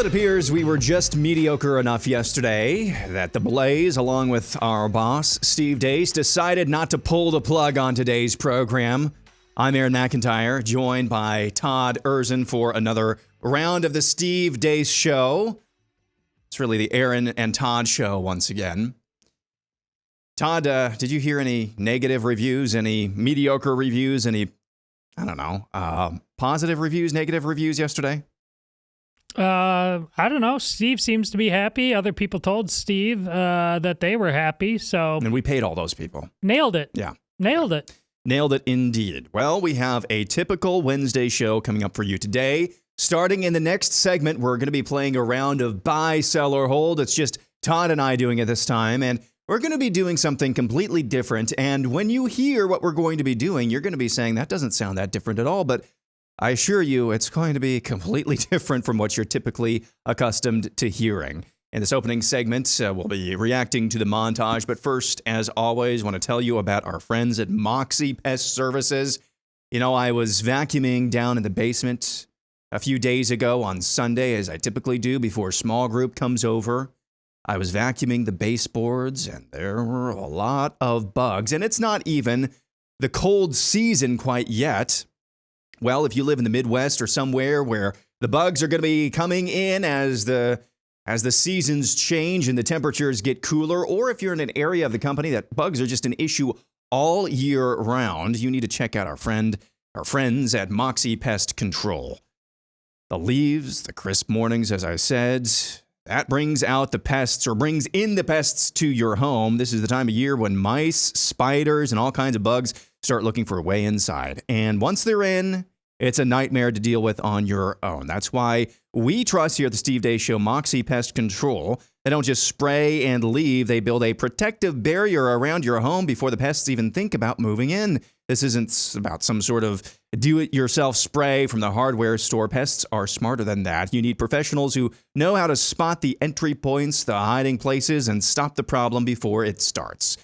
it appears we were just mediocre enough yesterday that the Blaze, along with our boss, Steve Deace, decided not to pull the plug on today's program. I'm Aaron McIntyre, joined by Todd Aaron for another round of the Steve Deace Show. It's really the Aaron and Todd show once again. Todd, did you hear any negative reviews, any mediocre reviews, any, positive reviews, negative reviews yesterday? I don't know. Steve seems to be happy. Other people told Steve that they were happy, so... And we paid all those people. Nailed it. Yeah. Nailed it. Nailed it indeed. Well, we have a typical Wednesday show coming up for you today. Starting in the next segment, we're going to be playing a round of buy, sell, or hold. It's just Todd and I doing it this time, and we're going to be doing something completely different. And when you hear what we're going to be doing, you're going to be saying, that doesn't sound that different at all, but I assure you, it's going to be completely different from what you're typically accustomed to hearing. In this opening segment, we'll be reacting to the montage. But first, as always, I want to tell you about our friends at Moxie Pest Services. You know, I was vacuuming down in the basement a few days ago on Sunday, as I typically do before small group comes over. I was vacuuming the baseboards, and there were a lot of bugs. And it's not even the cold season quite yet. Well, if you live in the Midwest or somewhere where the bugs are going to be coming in as the seasons change and the temperatures get cooler, or if you're in an area of the company that bugs are just an issue all year round, you need to check out our friends at Moxie Pest Control. The leaves, the crisp mornings, as I said, that brings out the pests or brings in the pests to your home. This is the time of year when mice, spiders, and all kinds of bugs start looking for a way inside. And once they're in, it's a nightmare to deal with on your own. That's why we trust here at the Steve Deace Show Moxie Pest Control. They don't just spray and leave. They build a protective barrier around your home before the pests even think about moving in. This isn't about some sort of do-it-yourself spray from the hardware store. Pests are smarter than that. You need professionals who know how to spot the entry points, the hiding places, and stop the problem before it starts.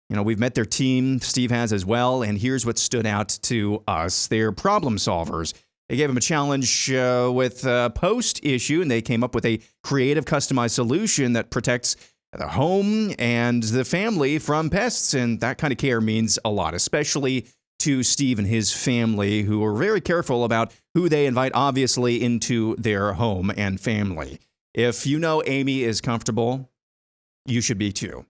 You know, we've met their team, Steve has as well, and here's what stood out to us. They're problem solvers. They gave them a challenge with a post issue, and they came up with a creative, customized solution that protects the home and the family from pests, and that kind of care means a lot, especially to Steve and his family, who are very careful about who they invite, obviously, into their home and family. If you know Amy is comfortable, you should be too.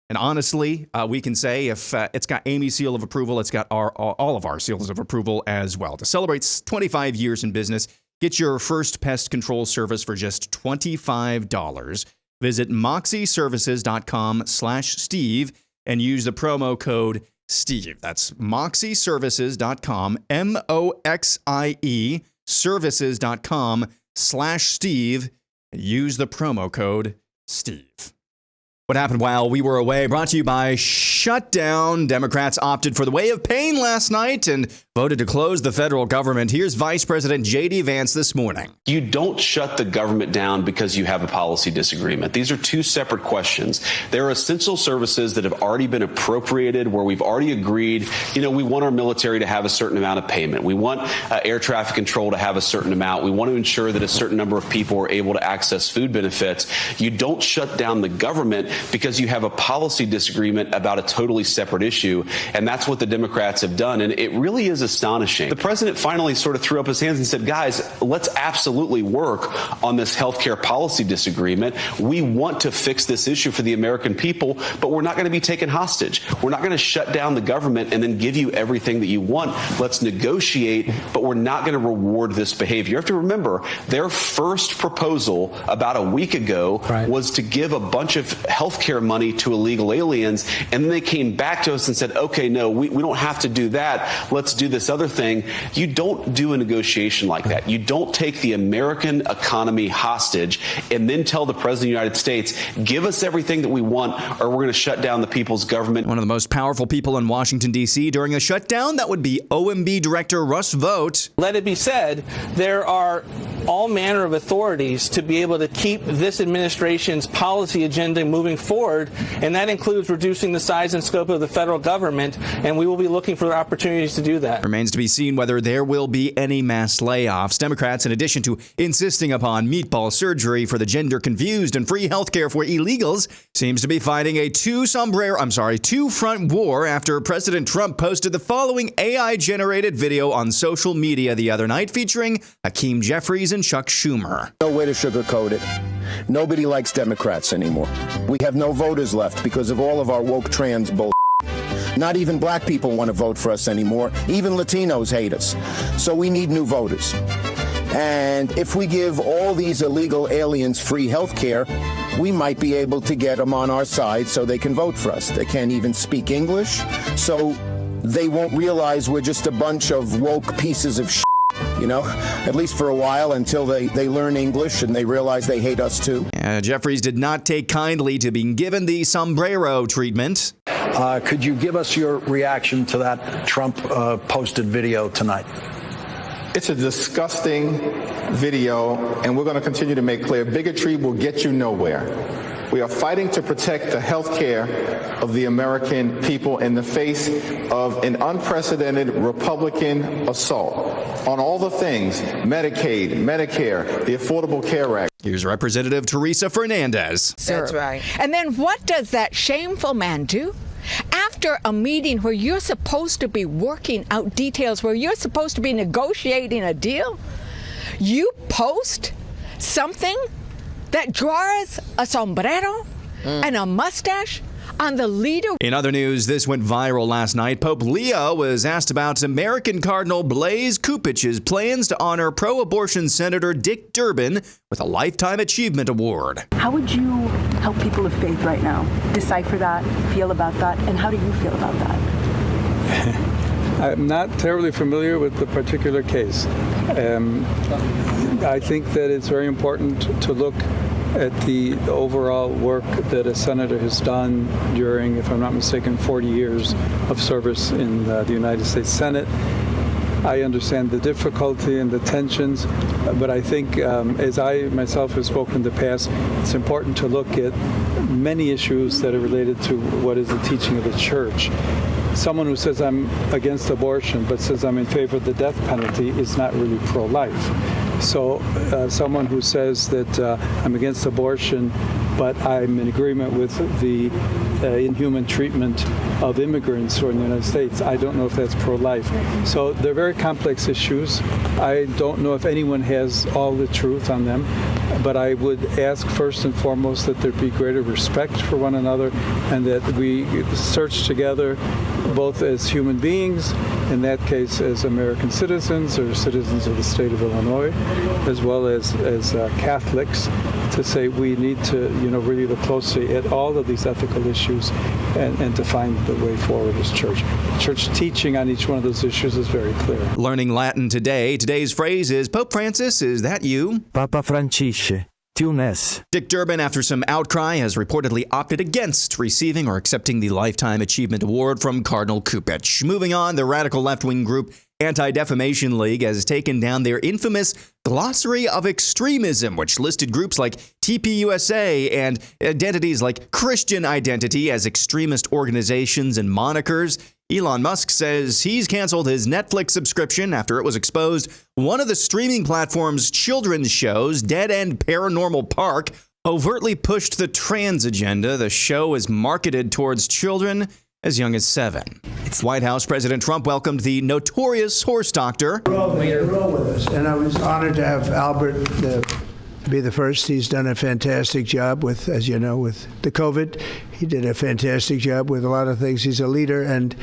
And honestly, we can say if it's got Amy's seal of approval, it's got all of our seals of approval as well. To celebrate 25 years in business, get your first pest control service for just $25. Visit moxieservices.com/Steve and use the promo code Steve. That's moxieservices.com, MOXIE services.com/Steve, and use the promo code Steve. What happened while we were away, brought to you by Shutdown. Democrats opted for the way of pain last night and voted to close the federal government. Here's Vice President J.D. Vance this morning. You don't shut the government down because you have a policy disagreement. These are two separate questions. There are essential services that have already been appropriated, where we've already agreed, we want our military to have a certain amount of payment. We want air traffic control to have a certain amount. We want to ensure that a certain number of people are able to access food benefits. You don't shut down the government because you have a policy disagreement about a totally separate issue. And that's what the Democrats have done. And it really is astonishing. The president finally sort of threw up his hands and said, guys, let's absolutely work on this healthcare policy disagreement. We want to fix this issue for the American people, but we're not going to be taken hostage. We're not going to shut down the government and then give you everything that you want. Let's negotiate, but we're not going to reward this behavior. You have to remember, their first proposal about a week ago was to give a bunch of healthcare money to illegal aliens, and then they came back to us and said, okay, no, we don't have to do that. Let's do this other thing. You don't do a negotiation like that. You don't take the American economy hostage and then tell the President of the United States, give us everything that we want, or we're going to shut down the people's government. One of the most powerful people in Washington, D.C. during a shutdown, that would be OMB Director Russ Vought. Let it be said, there are all manner of authorities to be able to keep this administration's policy agenda moving forward, and that includes reducing the size and scope of the federal government, and we will be looking for opportunities to do that. Remains to be seen whether there will be any mass layoffs. Democrats, in addition to insisting upon meatball surgery for the gender confused and free health care for illegals, seems to be fighting a two-front war after President Trump posted the following AI-generated video on social media the other night featuring Hakeem Jeffries and Chuck Schumer. No way to sugarcoat it. Nobody likes Democrats anymore. We have no voters left because of all of our woke trans bull. Not even black people want to vote for us anymore. Even Latinos hate us. So we need new voters. And if we give all these illegal aliens free health care, we might be able to get them on our side so they can vote for us. They can't even speak English, so they won't realize we're just a bunch of woke pieces of shit, you know, at least for a while until they learn English and they realize they hate us too. Jeffries did not take kindly to being given the sombrero treatment. Could you give us your reaction to that Trump posted video tonight? It's a disgusting video, and we're going to continue to make clear bigotry will get you nowhere. We are fighting to protect the health care of the American people in the face of an unprecedented Republican assault on all the things: Medicaid, Medicare, the Affordable Care Act. Here's Representative Teresa Fernandez. That's right. And then what does that shameful man do? After a meeting where you're supposed to be working out details, where you're supposed to be negotiating a deal, you post something that draws a sombrero and a mustache on the leader. In other news, this went viral last night. Pope Leo was asked about American Cardinal Blaise Cupich's plans to honor pro-abortion Senator Dick Durbin with a Lifetime Achievement Award. How would you help people of faith right now decipher that, feel about that, and how do you feel about that? I'm not terribly familiar with the particular case. I think that it's very important to look at the overall work that a senator has done during, if I'm not mistaken, 40 years of service in the United States Senate. I understand the difficulty and the tensions, but I think, as I myself have spoken in the past, it's important to look at many issues that are related to what is the teaching of the church. Someone who says I'm against abortion but says I'm in favor of the death penalty is not really pro-life. So someone who says that I'm against abortion but I'm in agreement with the inhuman treatment of immigrants who are in the United States, I don't know if that's pro-life. So they're very complex issues. I don't know if anyone has all the truth on them, but I would ask first and foremost that there be greater respect for one another and that we search together both as human beings, in that case as American citizens or citizens of the state of Illinois, as well as Catholics, to say we need to really look closely at all of these ethical issues and to find the way forward as church. Church teaching on each one of those issues is very clear. Learning Latin today. Today's phrase is, Pope Francis, is that you? Papa Francisce. Dick Durbin, after some outcry, has reportedly opted against receiving or accepting the Lifetime Achievement Award from Cardinal Cupich. Moving on, the radical left-wing group Anti-Defamation League has taken down their infamous glossary of extremism, which listed groups like TPUSA and identities like Christian Identity as extremist organizations and monikers. Elon Musk says he's canceled his Netflix subscription after it was exposed one of the streaming platform's children's shows, Dead End Paranormal Park, overtly pushed the trans agenda. The show is marketed towards children as young as 7. White House President Trump welcomed the notorious horse doctor. And I was honored to have Albert be the first. He's done a fantastic job with, as you know, with the COVID. He did a fantastic job with a lot of things. He's a leader, and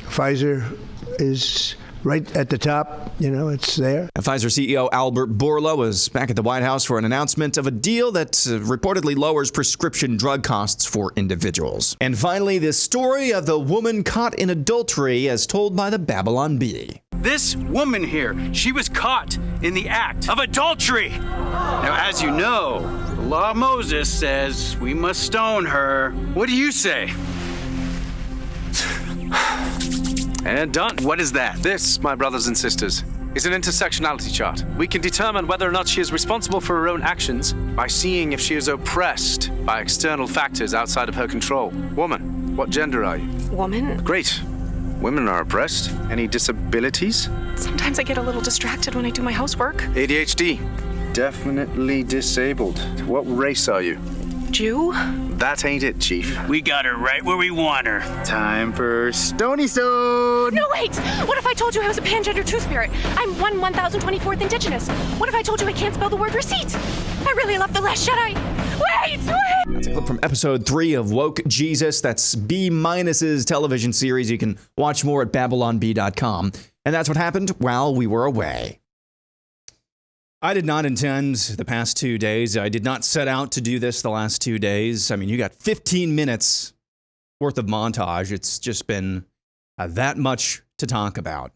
Pfizer is right at the top. It's there. Pfizer CEO Albert Borla was back at the White House for an announcement of a deal that reportedly lowers prescription drug costs for individuals. And finally, the story of the woman caught in adultery as told by the Babylon Bee. This woman here, she was caught in the act of adultery. Now, as you know, the law of Moses says we must stone her. What do you say? And done. What is that? This, my brothers and sisters, is an intersectionality chart. We can determine whether or not she is responsible for her own actions by seeing if she is oppressed by external factors outside of her control. Woman, what gender are you? Woman. Great. Women are oppressed. Any disabilities? Sometimes I get a little distracted when I do my housework. ADHD. Definitely disabled. What race are you? Jew? That ain't it, Chief. We got her right where we want her. Time for Stony Stone! No, wait! What if I told you I was a pangender two-spirit? I'm 1024th Indigenous. What if I told you I can't spell the word receipt? I really love The Last Jedi. Wait! That's a clip from episode 3 of Woke Jesus. That's B-Minus's television series. You can watch more at babylonb.com. And that's what happened while we were away. I did not intend the past 2 days. I did not set out to do this the last 2 days. I mean, you got 15 minutes worth of montage. It's just been that much to talk about.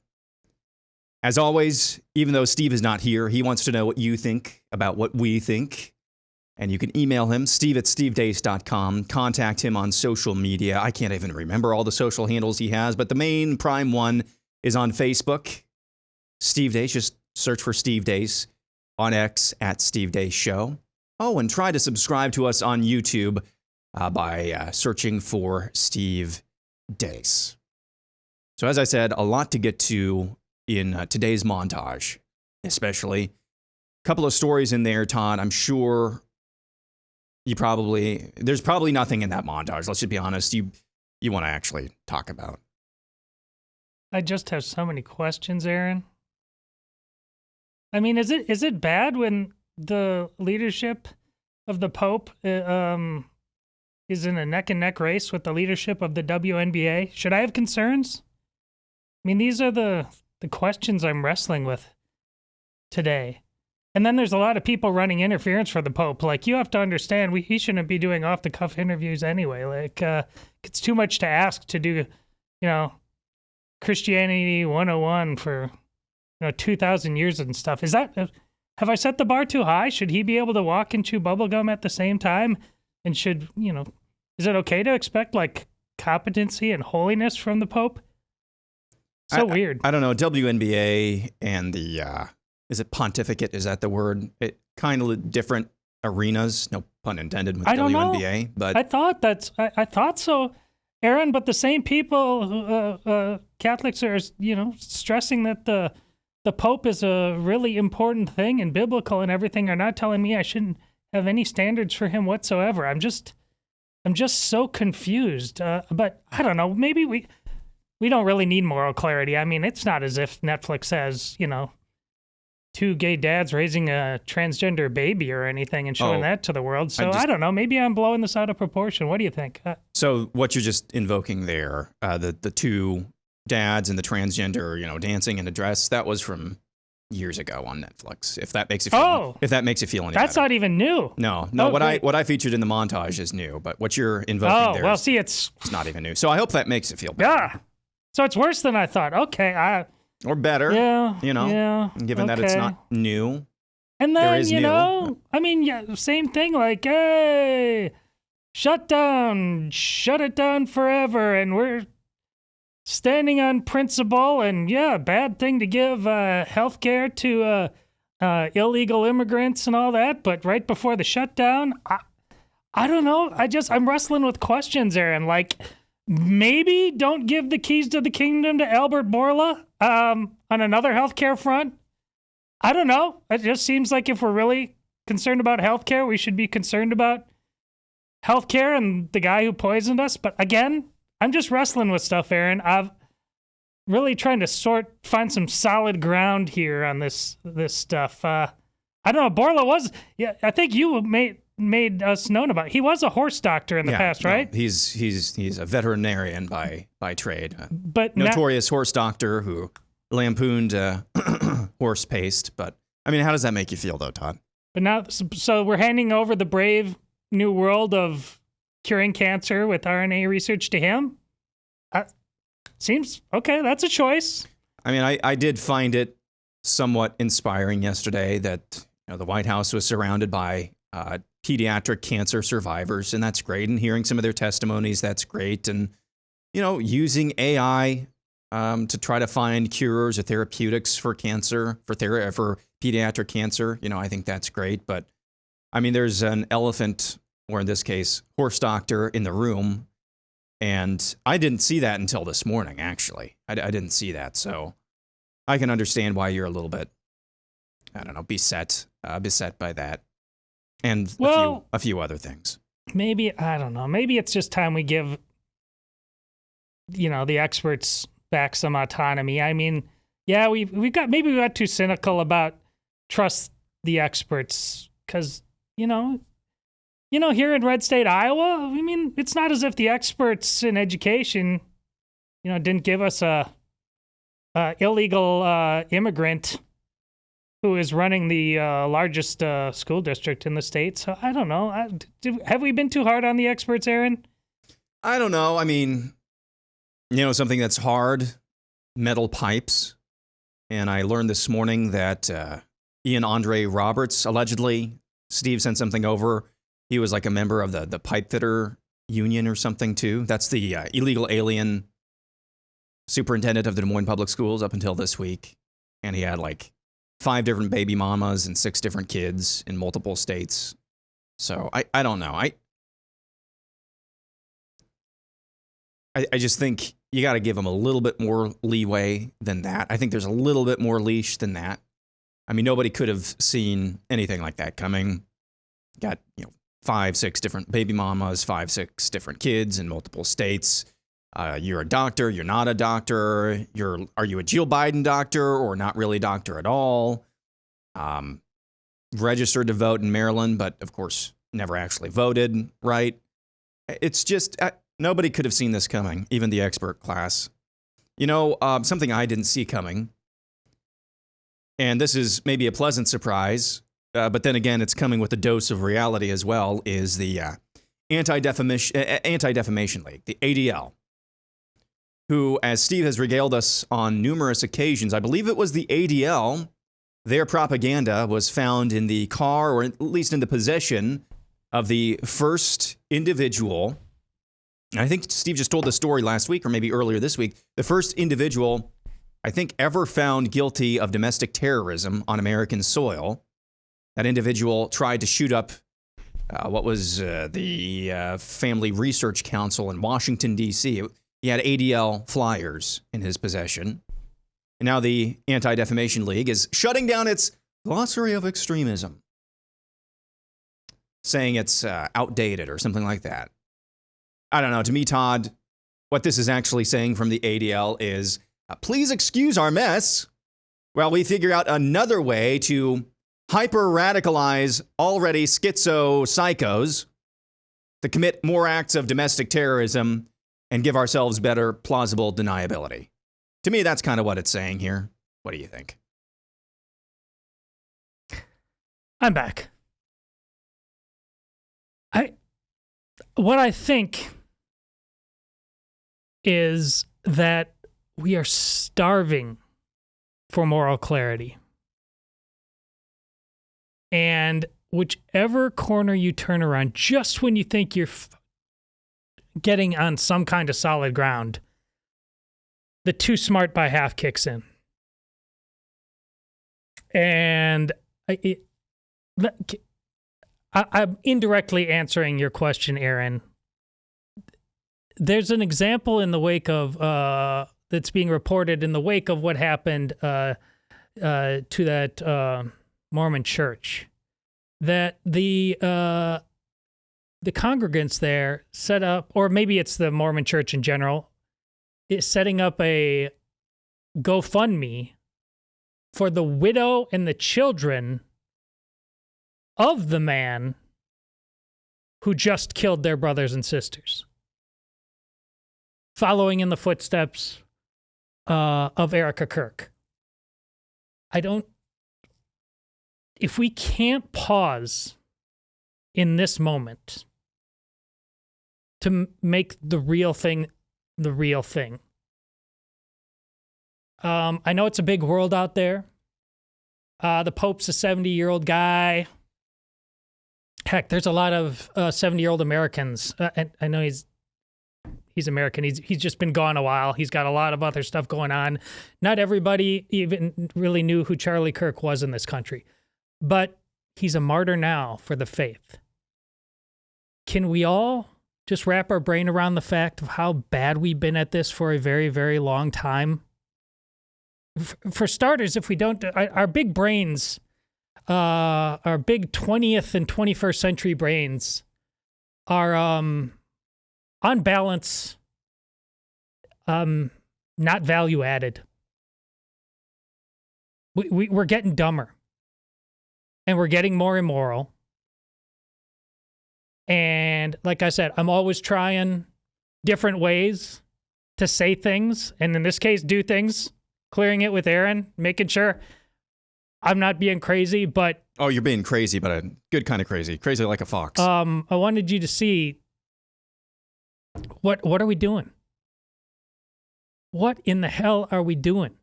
As always, even though Steve is not here, he wants to know what you think about what we think. And you can email him, steve@stevedeace.com. Contact him on social media. I can't even remember all the social handles he has, but the main prime one is on Facebook. Steve Deace, just search for Steve Deace. On X at Steve Deace Show. Oh, and try to subscribe to us on YouTube by searching for Steve Deace. So as I said, a lot to get to in today's montage, especially. A couple of stories in there, Todd. I'm sure there's probably nothing in that montage. Let's just be honest. You want to actually talk about. I just have so many questions, Aaron. I mean, is it bad when the leadership of the Pope is in a neck-and-neck race with the leadership of the WNBA? Should I have concerns? I mean, these are the questions I'm wrestling with today. And then there's a lot of people running interference for the Pope. Like, you have to understand, he shouldn't be doing off-the-cuff interviews anyway. Like, it's too much to ask to do, Christianity 101 for... 2,000 years and stuff. Have I set the bar too high? Should he be able to walk and chew bubblegum at the same time? And is it okay to expect like competency and holiness from the Pope? Weird. I don't know. WNBA and the, is it pontificate? Is that the word? It kind of different arenas. No pun intended with I don't WNBA. know. But I thought so. Aaron, but the same people, Catholics are, stressing that the Pope is a really important thing and biblical and everything, are not telling me I shouldn't have any standards for him whatsoever. I'm just so confused. But I don't know. Maybe we don't really need moral clarity. I mean, it's not as if Netflix has, 2 gay dads raising a transgender baby or anything and showing that to the world. So I don't know. Maybe I'm blowing this out of proportion. What do you think? So what you're just invoking there, the 2 dads and the transgender, dancing in a dress, that was from years ago on Netflix. If that makes you feel, any that's better. Not even new. No. What I featured in the montage is new, but what you're invoking there, it's not even new. So I hope that makes it feel better. Yeah. So it's worse than I thought. Okay, or better. Yeah. Given that it's not new. And then same thing. Like, hey, shut it down forever, and we're standing on principle, and bad thing to give health care to illegal immigrants and all that, but right before the shutdown, I don't know. I'm wrestling with questions, Aaron. Like, maybe don't give the keys to the kingdom to Albert Borla on another healthcare front. I don't know. It just seems like if we're really concerned about healthcare, we should be concerned about healthcare and the guy who poisoned us. But again, I'm just wrestling with stuff, Aaron. I'm really trying to find some solid ground here on this stuff. I don't know. Borla was, I think you made us known about. He was a horse doctor in the past, right? No, he's a veterinarian by trade, but notorious horse doctor who lampooned horse paste. But I mean, how does that make you feel, though, Todd? But now, so we're handing over the brave new world of curing cancer with RNA research to him? Seems okay. That's a choice. I mean, I did find it somewhat inspiring yesterday that the White House was surrounded by pediatric cancer survivors, and that's great. And hearing some of their testimonies, that's great. And using AI to try to find cures or therapeutics for cancer, for pediatric cancer. I think that's great. But I mean, there's an elephant, or in this case, horse doctor in the room. And I didn't see that until this morning, actually. I didn't see that. So I can understand why you're a little bit, I don't know, beset by that. And a few other things. Maybe, I don't know, maybe it's just time we give, the experts back some autonomy. I mean, yeah, we got too cynical about trust the experts because, here in red state Iowa, I mean, it's not as if the experts in education, didn't give us a illegal immigrant who is running the largest school district in the state. So I don't know. Have we been too hard on the experts, Aaron? I don't know. I mean, something that's hard, metal pipes. And I learned this morning that Ian Andre Roberts, allegedly, Steve sent something over. He was like a member of the pipe fitter union or something too. That's the illegal alien superintendent of the Des Moines Public Schools up until this week. And he had like 5 different baby mamas and 6 different kids in multiple states. So I don't know. I just think you got to give him a little bit more leeway than that. I think there's a little bit more leash than that. I mean, nobody could have seen anything like that coming. Got, 5, 6 different baby mamas, 5, 6 different kids in multiple states. You're a doctor, you're not a doctor. Are you a Jill Biden doctor or not really doctor at all? Registered to vote in Maryland, but of course never actually voted, right? It's just, nobody could have seen this coming, even the expert class. Something I didn't see coming, and this is maybe a pleasant surprise, but then again, it's coming with a dose of reality as well, is the Anti-Defamation League, the ADL, who, as Steve has regaled us on numerous occasions, I believe it was the ADL, their propaganda was found in the car, or at least in the possession of the first individual. I think Steve just told the story last week, or maybe earlier this week, the first individual, I think, ever found guilty of domestic terrorism on American soil. That individual tried to shoot up the Family Research Council in Washington, D.C. He had ADL flyers in his possession. And now the Anti-Defamation League is shutting down its glossary of extremism, saying it's outdated or something like that. I don't know. To me, Todd, what this is actually saying from the ADL is, please excuse our mess while we figure out another way to hyper-radicalize already schizo psychos to commit more acts of domestic terrorism and give ourselves better plausible deniability. To me, that's kind of what it's saying here. What do you think? I'm back. What I think is that we are starving for moral clarity. And whichever corner you turn around, just when you think you're getting on some kind of solid ground, the too smart by half kicks in. And I'm indirectly answering your question, Aaron. There's an example in the wake of that's being reported in the wake of what happened to that Mormon church, that the congregants there set up, or maybe it's the Mormon church in general, is setting up a GoFundMe for the widow and the children of the man who just killed their brothers and sisters, following in the footsteps of Erica Kirk. If we can't pause in this moment to make the real thing the real thing. I know it's a big world out there. The Pope's a 70-year-old guy. Heck, there's a lot of 70-year-old Americans. And I know he's American. He's just been gone a while. He's got a lot of other stuff going on. Not everybody even really knew who Charlie Kirk was in this country. But he's a martyr now for the faith. Can we all just wrap our brain around the fact of how bad we've been at this for a very, very long time? For starters, if we don't, our big brains, our big 20th and 21st century brains are, on balance, not value added. We're getting dumber. And we're getting more immoral. And like I said, I'm always trying different ways to say things. And in this case, do things. Clearing it with Aaron. Making sure I'm not being crazy, but... Oh, you're being crazy, but a good kind of crazy. Crazy like a fox. I wanted you to see... What are we doing? What in the hell are we doing?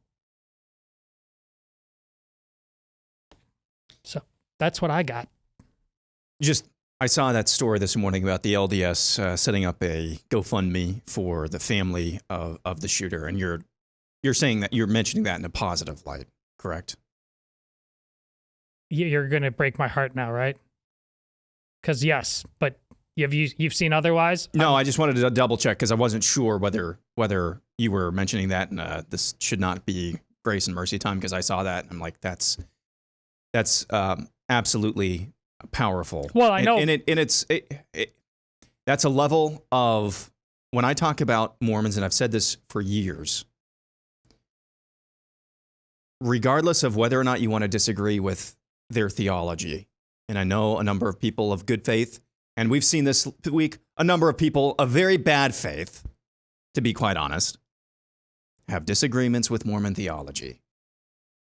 So... That's what I got. I saw that story this morning about the LDS setting up a GoFundMe for the family of the shooter, and you're saying that you're mentioning that in a positive light, correct? You're gonna break my heart now, right? Because yes, but you've seen otherwise? No, I just wanted to double check because I wasn't sure whether you were mentioning that, and this should not be grace and mercy time because I saw that and I'm like, that's absolutely powerful. Well, I know. That's a level of, when I talk about Mormons, and I've said this for years, regardless of whether or not you want to disagree with their theology, and I know a number of people of good faith, and we've seen this week, a number of people of very bad faith, to be quite honest, have disagreements with Mormon theology.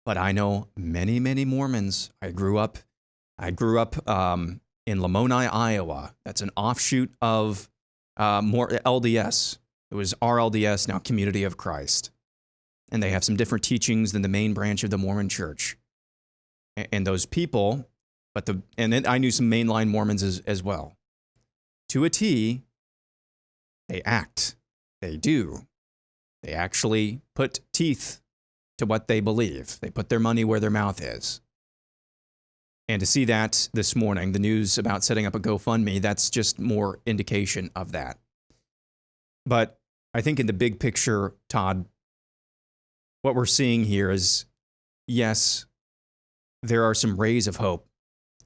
But I know many, many Mormons. I grew up in Lamoni, Iowa. That's an offshoot of LDS. It was RLDS, now Community of Christ. And they have some different teachings than the main branch of the Mormon Church. And those people, and then I knew some mainline Mormons as well. To a T, they act. They do. They actually put teeth to what they believe. They put their money where their mouth is. And to see that this morning, the news about setting up a GoFundMe, that's just more indication of that. But I think in the big picture, Todd, what we're seeing here is, yes, there are some rays of hope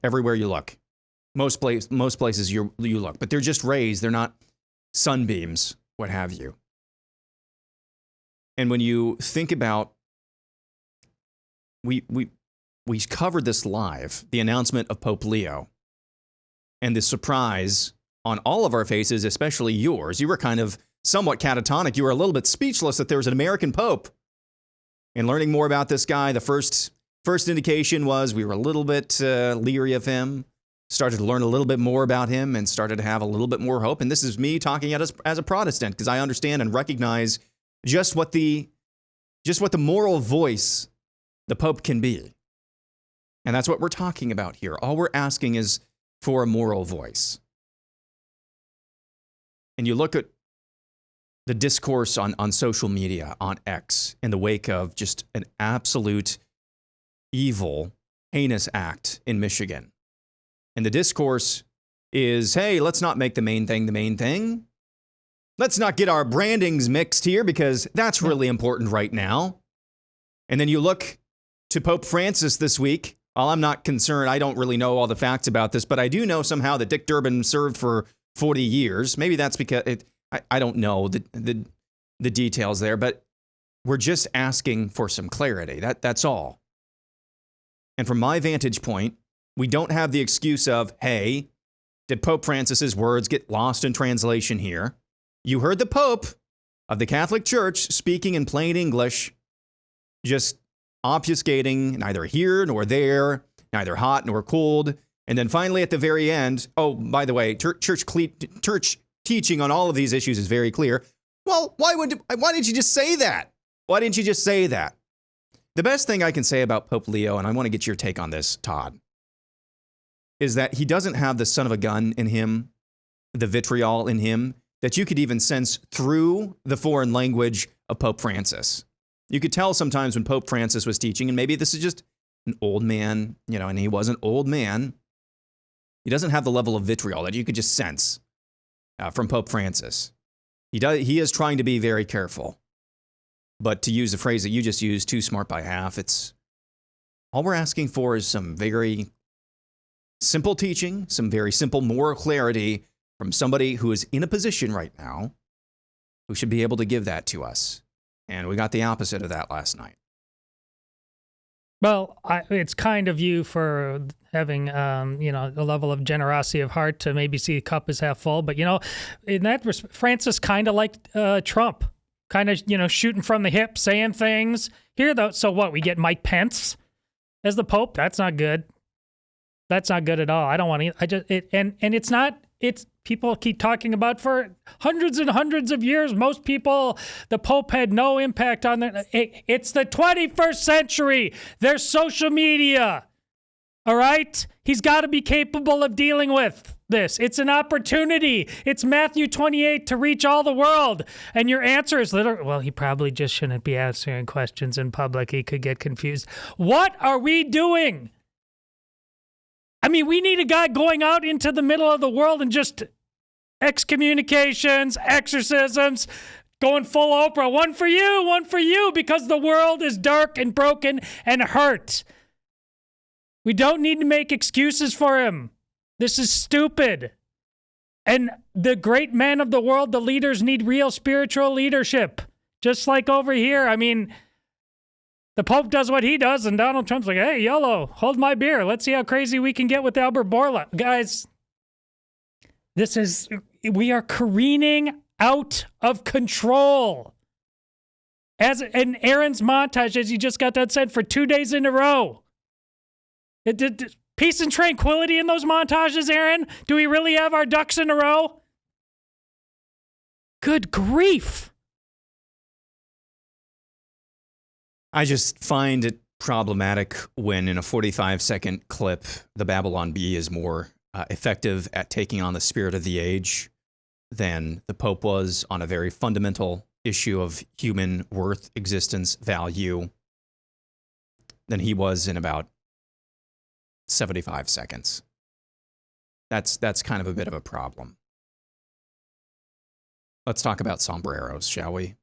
everywhere you look. Most places you look, but they're just rays. They're not sunbeams, what have you. And when you think about, we covered this live, the announcement of Pope Leo, and the surprise on all of our faces, especially yours. You were kind of somewhat catatonic. You were a little bit speechless that there was an American Pope. And learning more about this guy, the first indication was we were a little bit leery of him, started to learn a little bit more about him, and started to have a little bit more hope. And this is me talking as a Protestant, because I understand and recognize just what the moral voice the Pope can be. And that's what we're talking about here. All we're asking is for a moral voice. And you look at the discourse on social media, on X, in the wake of just an absolute evil, heinous act in Michigan. And the discourse is, hey, let's not make the main thing the main thing. Let's not get our brandings mixed here because that's really important right now. And then you look to Pope Francis this week. Well, I'm not concerned. I don't really know all the facts about this, but I do know somehow that Dick Durbin served for 40 years. Maybe that's because I don't know the details there, but we're just asking for some clarity. That's all. And from my vantage point, we don't have the excuse of, hey, did Pope Francis's words get lost in translation here? You heard the Pope of the Catholic Church speaking in plain English, just obfuscating neither here nor there, neither hot nor cold. And then finally at the very end, oh, by the way, church teaching on all of these issues is very clear. Well, why didn't you just say that? Why didn't you just say that? The best thing I can say about Pope Leo, and I want to get your take on this, Todd, is that he doesn't have the son of a gun in him, the vitriol in him. that you could even sense through the foreign language of Pope Francis. You could tell sometimes when Pope Francis was teaching, and maybe this is just an old man, and he was an old man. He doesn't have the level of vitriol that you could just sense from Pope Francis. He is trying to be very careful. But to use the phrase that you just used, too smart by half, it's all we're asking for is some very simple teaching, some very simple moral clarity from somebody who is in a position right now who should be able to give that to us. And we got the opposite of that last night. Well, it's kind of you for having, a level of generosity of heart to maybe see the cup as half full. But, in that respect, Francis kind of like Trump, kind of, shooting from the hip, saying things. Here, though, so what? We get Mike Pence as the Pope? That's not good. That's not good at all. I don't want to. And it's not. It's people keep talking about for hundreds and hundreds of years. Most people, the Pope had no impact on them. It's the 21st century. There's social media. All right? He's got to be capable of dealing with this. It's an opportunity. It's Matthew 28 to reach all the world. And your answer is literally, well, he probably just shouldn't be answering questions in public. He could get confused. What are we doing? I mean, we need a guy going out into the middle of the world and just excommunications, exorcisms, going full Oprah. One for you, because the world is dark and broken and hurt. We don't need to make excuses for him. This is stupid. And the great men of the world, the leaders, need real spiritual leadership. Just like over here. I mean, the Pope does what he does, and Donald Trump's like, hey, YOLO, hold my beer. Let's see how crazy we can get with Albert Borla. Guys, we are careening out of control. As in Aaron's montage, as you just got that said, for 2 days in a row. Peace and tranquility in those montages, Aaron? Do we really have our ducks in a row? Good grief. I just find it problematic when in a 45-second clip, the Babylon Bee is more effective at taking on the spirit of the age than the Pope was on a very fundamental issue of human worth, existence, value, than he was in about 75 seconds. That's kind of a bit of a problem. Let's talk about sombreros, shall we?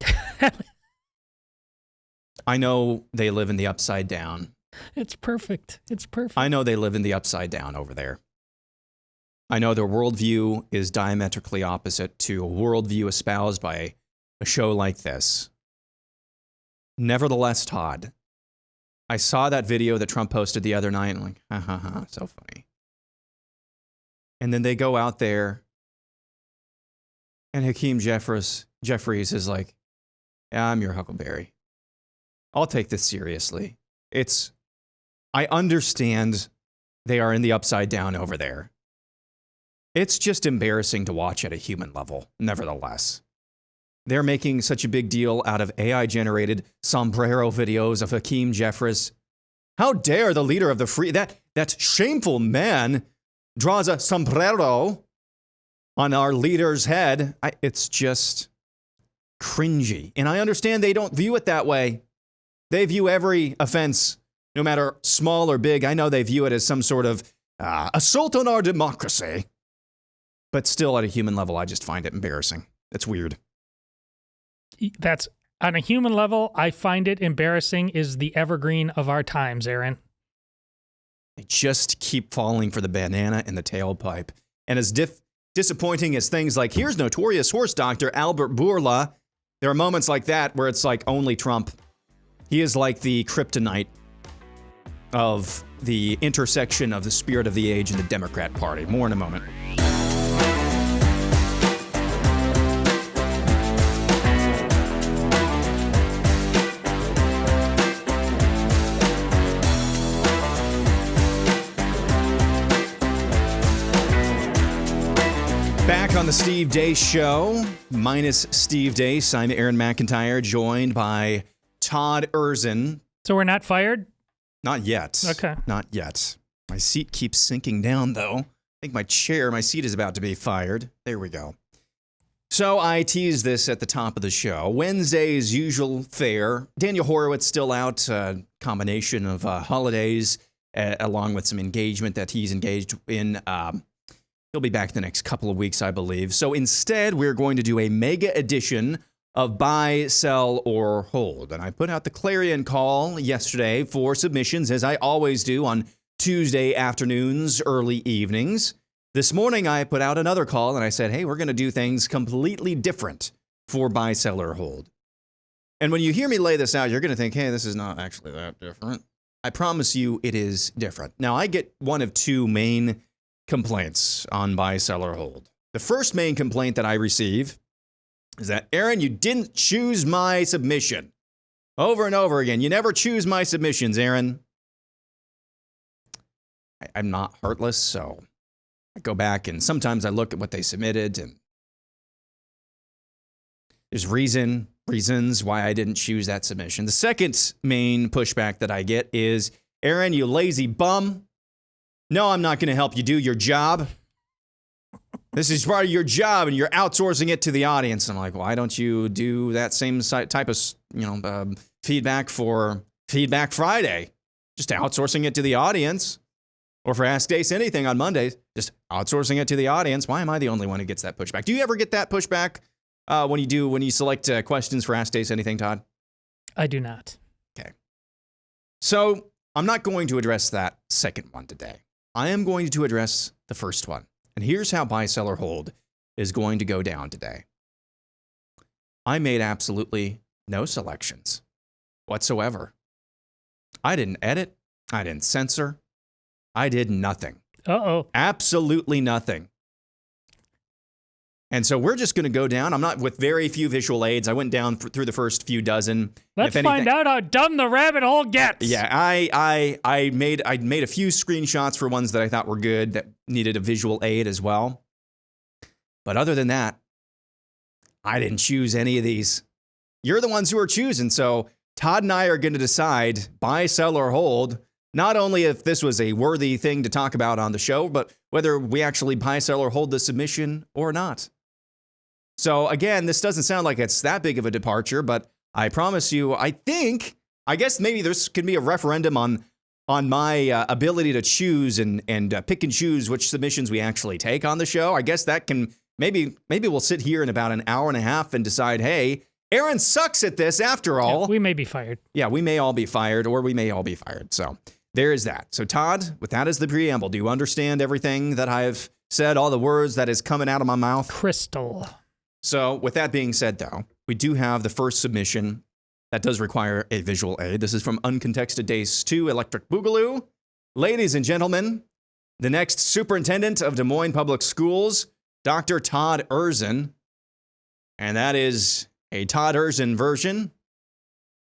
I know they live in the upside down. It's perfect. It's perfect. I know they live in the upside down over there. I know their worldview is diametrically opposite to a worldview espoused by a show like this. Nevertheless, Todd, I saw that video that Trump posted the other night, and I'm like, ha ha ha, so funny. And then they go out there, and Hakeem Jeffries is like, yeah, I'm your Huckleberry. I'll take this seriously. I understand they are in the upside down over there. It's just embarrassing to watch at a human level, nevertheless. They're making such a big deal out of AI-generated sombrero videos of Hakeem Jeffries. How dare the leader of the free... That shameful man draws a sombrero on our leader's head. It's just cringy. And I understand they don't view it that way. They view every offense, no matter small or big. I know they view it as some sort of assault on our democracy. But still, at a human level, I just find it embarrassing. It's weird. That's, on a human level, I find it embarrassing is the evergreen of our times, Aaron. They just keep falling for the banana in the tailpipe. And as disappointing as things like, here's notorious horse doctor Albert Borla, there are moments like that where it's like only Trump. He is like the kryptonite of the intersection of the spirit of the age and the Democrat Party. More in a moment. Back on the Steve Deace Show, minus Steve Deace, I'm Aaron McIntyre, joined by Todd Erzin. So we're not fired? Not yet. Okay. Not yet. My seat keeps sinking down, though. I think my seat is about to be fired. There we go. So I teased this at the top of the show. Wednesday's usual fare. Daniel Horowitz still out. Combination of holidays along with some engagement that he's engaged in. He'll be back the next couple of weeks, I believe. So instead, we're going to do a mega edition of Buy, Sell, or Hold. And I put out the clarion call yesterday for submissions, as I always do on Tuesday afternoons, early evenings. This morning, I put out another call and I said, hey, we're going to do things completely different for Buy, Sell, or Hold. And when you hear me lay this out, you're going to think, hey, this is not actually that different. I promise you it is different. Now, I get one of two main complaints on Buy, Sell, or Hold. The first main complaint that I receive is that, Aaron, you didn't choose my submission. Over and over again, you never choose my submissions, Aaron. I'm not heartless, so I go back and sometimes I look at what they submitted, and there's reasons why I didn't choose that submission. The second main pushback that I get is, Aaron, you lazy bum. No, I'm not going to help you do your job. This is part of your job, and you're outsourcing it to the audience. I'm like, why don't you do that same type of, feedback for Feedback Friday? Just outsourcing it to the audience. Or for Ask Deace Anything on Mondays, just outsourcing it to the audience. Why am I the only one who gets that pushback? Do you ever get that pushback when you select questions for Ask Deace Anything, Todd? I do not. Okay. So I'm not going to address that second one today. I am going to address the first one. And here's how Buy, Sell, or Hold is going to go down today. I made absolutely no selections whatsoever. I didn't edit. I didn't censor. I did nothing. Uh-oh. Absolutely nothing. And so we're just going to go down. I'm not with very few visual aids. I went down through the first few dozen. Let's find out how dumb the rabbit hole gets. Yeah, I made a few screenshots for ones that I thought were good that needed a visual aid as well. But other than that, I didn't choose any of these. You're the ones who are choosing. So Todd and I are going to decide Buy, Sell, or Hold. Not only if this was a worthy thing to talk about on the show, but whether we actually buy, sell, or hold the submission or not. So again, this doesn't sound like it's that big of a departure, but I promise you, I guess maybe this could be a referendum on my ability to choose and pick and choose which submissions we actually take on the show. I guess that can, maybe we'll sit here in about an hour and a half and decide, hey, Aaron sucks at this after all. Yeah, we may be fired. Yeah, we may all be fired, or we may all be fired. So there is that. So Todd, with that as the preamble, do you understand everything that I've said, all the words that is coming out of my mouth? Crystal. So with that being said, though, we do have the first submission that does require a visual aid. This is from Uncontexted Deace 2 Electric Boogaloo. Ladies and gentlemen, the next superintendent of Des Moines Public Schools, Dr. Todd Erzin. And that is a Todd Erzin version.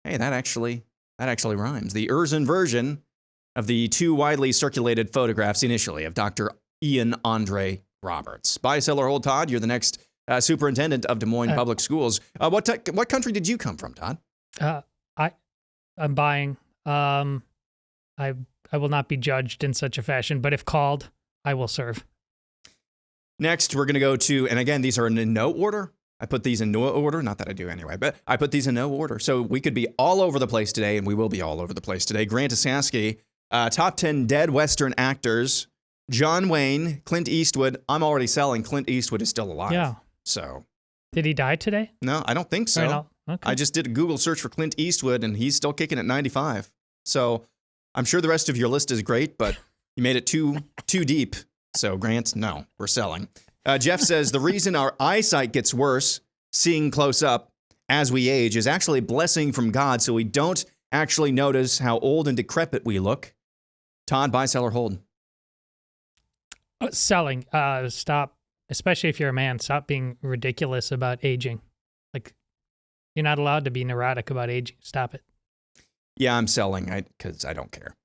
Hey, that actually rhymes. The Erzin version of the two widely circulated photographs initially of Dr. Ian Andre Roberts. Buy, Sell, or Hold, Todd. You're the next superintendent of Des Moines Public Schools. What country did you come from, Todd? I'm buying. I will not be judged in such a fashion, but if called, I will serve. Next, we're going to go to, and again, these are in no order. I put these in no order. Not that I do anyway, but I put these in no order. So we could be all over the place today, and we will be all over the place today. Grant Asaski, top 10 dead Western actors. John Wayne, Clint Eastwood. I'm already selling. Clint Eastwood is still alive. Yeah. So. Did he die today? No, I don't think so. Right, okay. I just did a Google search for Clint Eastwood, and he's still kicking at 95. So I'm sure the rest of your list is great, but you made it too deep. So Grant, no, we're selling. Jeff says the reason our eyesight gets worse, seeing close up as we age, is actually a blessing from God, so we don't actually notice how old and decrepit we look. Todd, buy, sell, or hold? Selling. Stop. Especially if you're a man, stop being ridiculous about aging. Like, you're not allowed to be neurotic about aging. Stop it. Yeah, I'm selling because I don't care.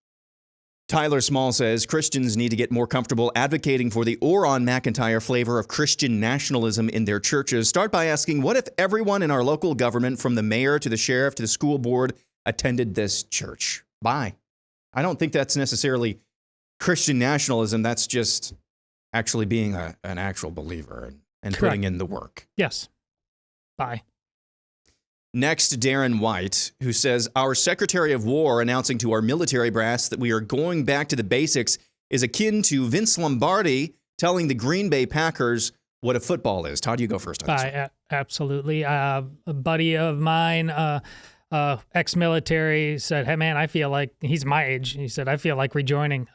Tyler Small says Christians need to get more comfortable advocating for the Oron McIntyre flavor of Christian nationalism in their churches. Start by asking, what if everyone in our local government, from the mayor to the sheriff to the school board, attended this church? Bye. I don't think that's necessarily Christian nationalism. That's just actually being an actual believer. and Correct. putting in the work. Yes. Bye. Next, Darren White, who says, our Secretary of War announcing to our military brass that we are going back to the basics is akin to Vince Lombardi telling the Green Bay Packers what a football is. Todd, you go first on this. Absolutely. A buddy of mine, ex-military, said, hey, man, I feel like, he's my age. He said, I feel like rejoining.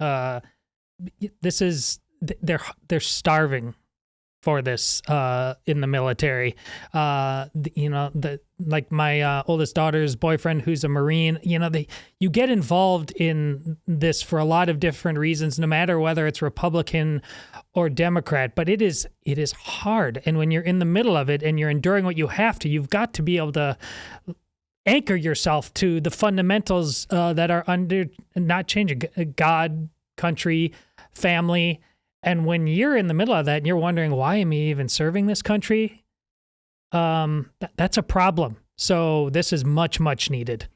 This is, they're starving for this in the military. Like my oldest daughter's boyfriend, who's a Marine, you get involved in this for a lot of different reasons, no matter whether it's Republican or Democrat, but it is hard. And when you're in the middle of it and you're enduring what you have to, you've got to be able to anchor yourself to the fundamentals that are not changing: God, country, family. And when you're in the middle of that and you're wondering, why am I even serving this country? That's a problem. So this is much, much needed.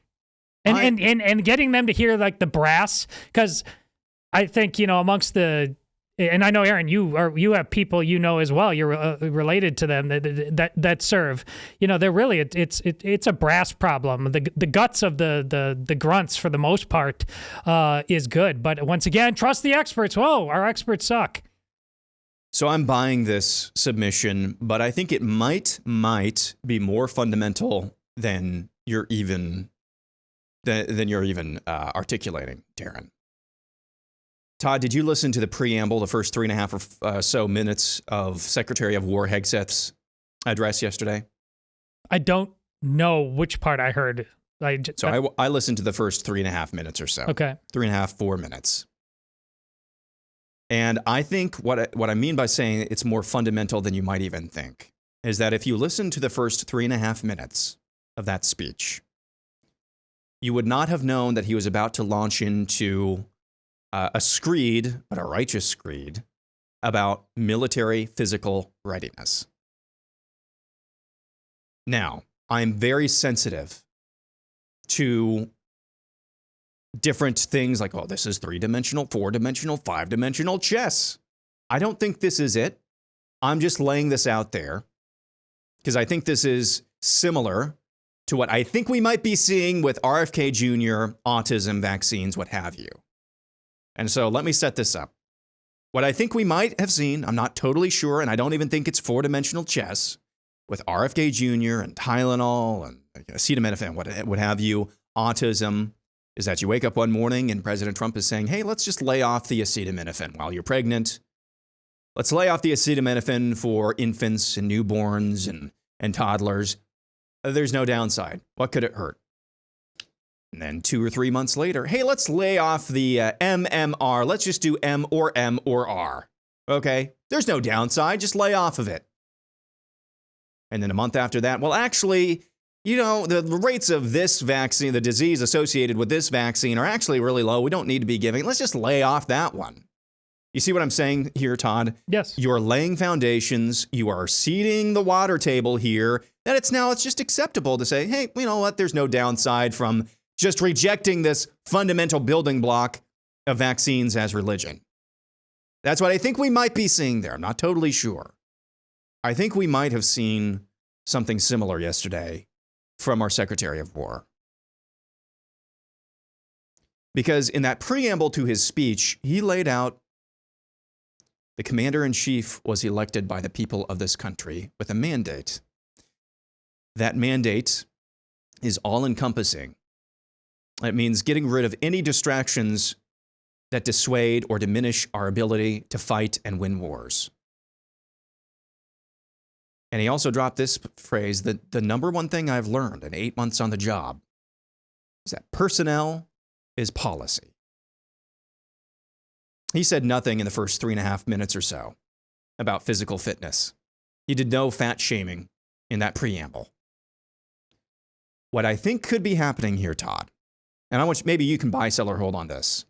And getting them to hear like the brass, because I think, amongst the, and I know, Aaron, you have people as well. You're related to them that serve. They're really it's a brass problem. The guts of the grunts for the most part is good, but once again, trust the experts. Whoa, our experts suck. So I'm buying this submission, but I think it might be more fundamental than you're even articulating, Darren. Todd, did you listen to the preamble, the first 3.5 or so minutes of Secretary of War Hegseth's address yesterday? I don't know which part I heard. I listened to the first 3.5 minutes or so. Okay. 3.5, 4 minutes. And I think what I mean by saying it's more fundamental than you might even think is that if you listen to the first 3.5 minutes of that speech, you would not have known that he was about to launch into a screed, but a righteous screed, about military physical readiness. Now, I'm very sensitive to different things like, oh, this is 3-dimensional, 4-dimensional, 5-dimensional chess. I don't think this is it. I'm just laying this out there because I think this is similar to what I think we might be seeing with RFK Jr., autism, vaccines, what have you. And so let me set this up. What I think we might have seen, I'm not totally sure, and I don't even think it's 4-dimensional chess, with RFK Jr. and Tylenol and acetaminophen, what have you, autism, is that you wake up one morning and President Trump is saying, hey, let's just lay off the acetaminophen while you're pregnant. Let's lay off the acetaminophen for infants and newborns and toddlers. There's no downside. What could it hurt? And then 2 or 3 months later, hey, let's lay off the MMR. Let's just do M or R. Okay? There's no downside. Just lay off of it. And then a month after that, well, actually, the rates of this vaccine, the disease associated with this vaccine are actually really low. We don't need to be giving. Let's just lay off that one. You see what I'm saying here, Todd? Yes. You're laying foundations. You are seeding the water table here. That it's just acceptable to say, hey, you know what? There's no downside from just rejecting this fundamental building block of vaccines as religion. That's what I think we might be seeing there. I'm not totally sure. I think we might have seen something similar yesterday from our Secretary of War. Because in that preamble to his speech, he laid out the commander-in-chief was elected by the people of this country with a mandate. That mandate is all-encompassing. It means getting rid of any distractions that dissuade or diminish our ability to fight and win wars. And he also dropped this phrase that the number one thing I've learned in 8 months on the job is that personnel is policy. He said nothing in the first 3.5 minutes or so about physical fitness. He did no fat shaming in that preamble. What I think could be happening here, Todd, and I want maybe you can buy, sell, or hold on this,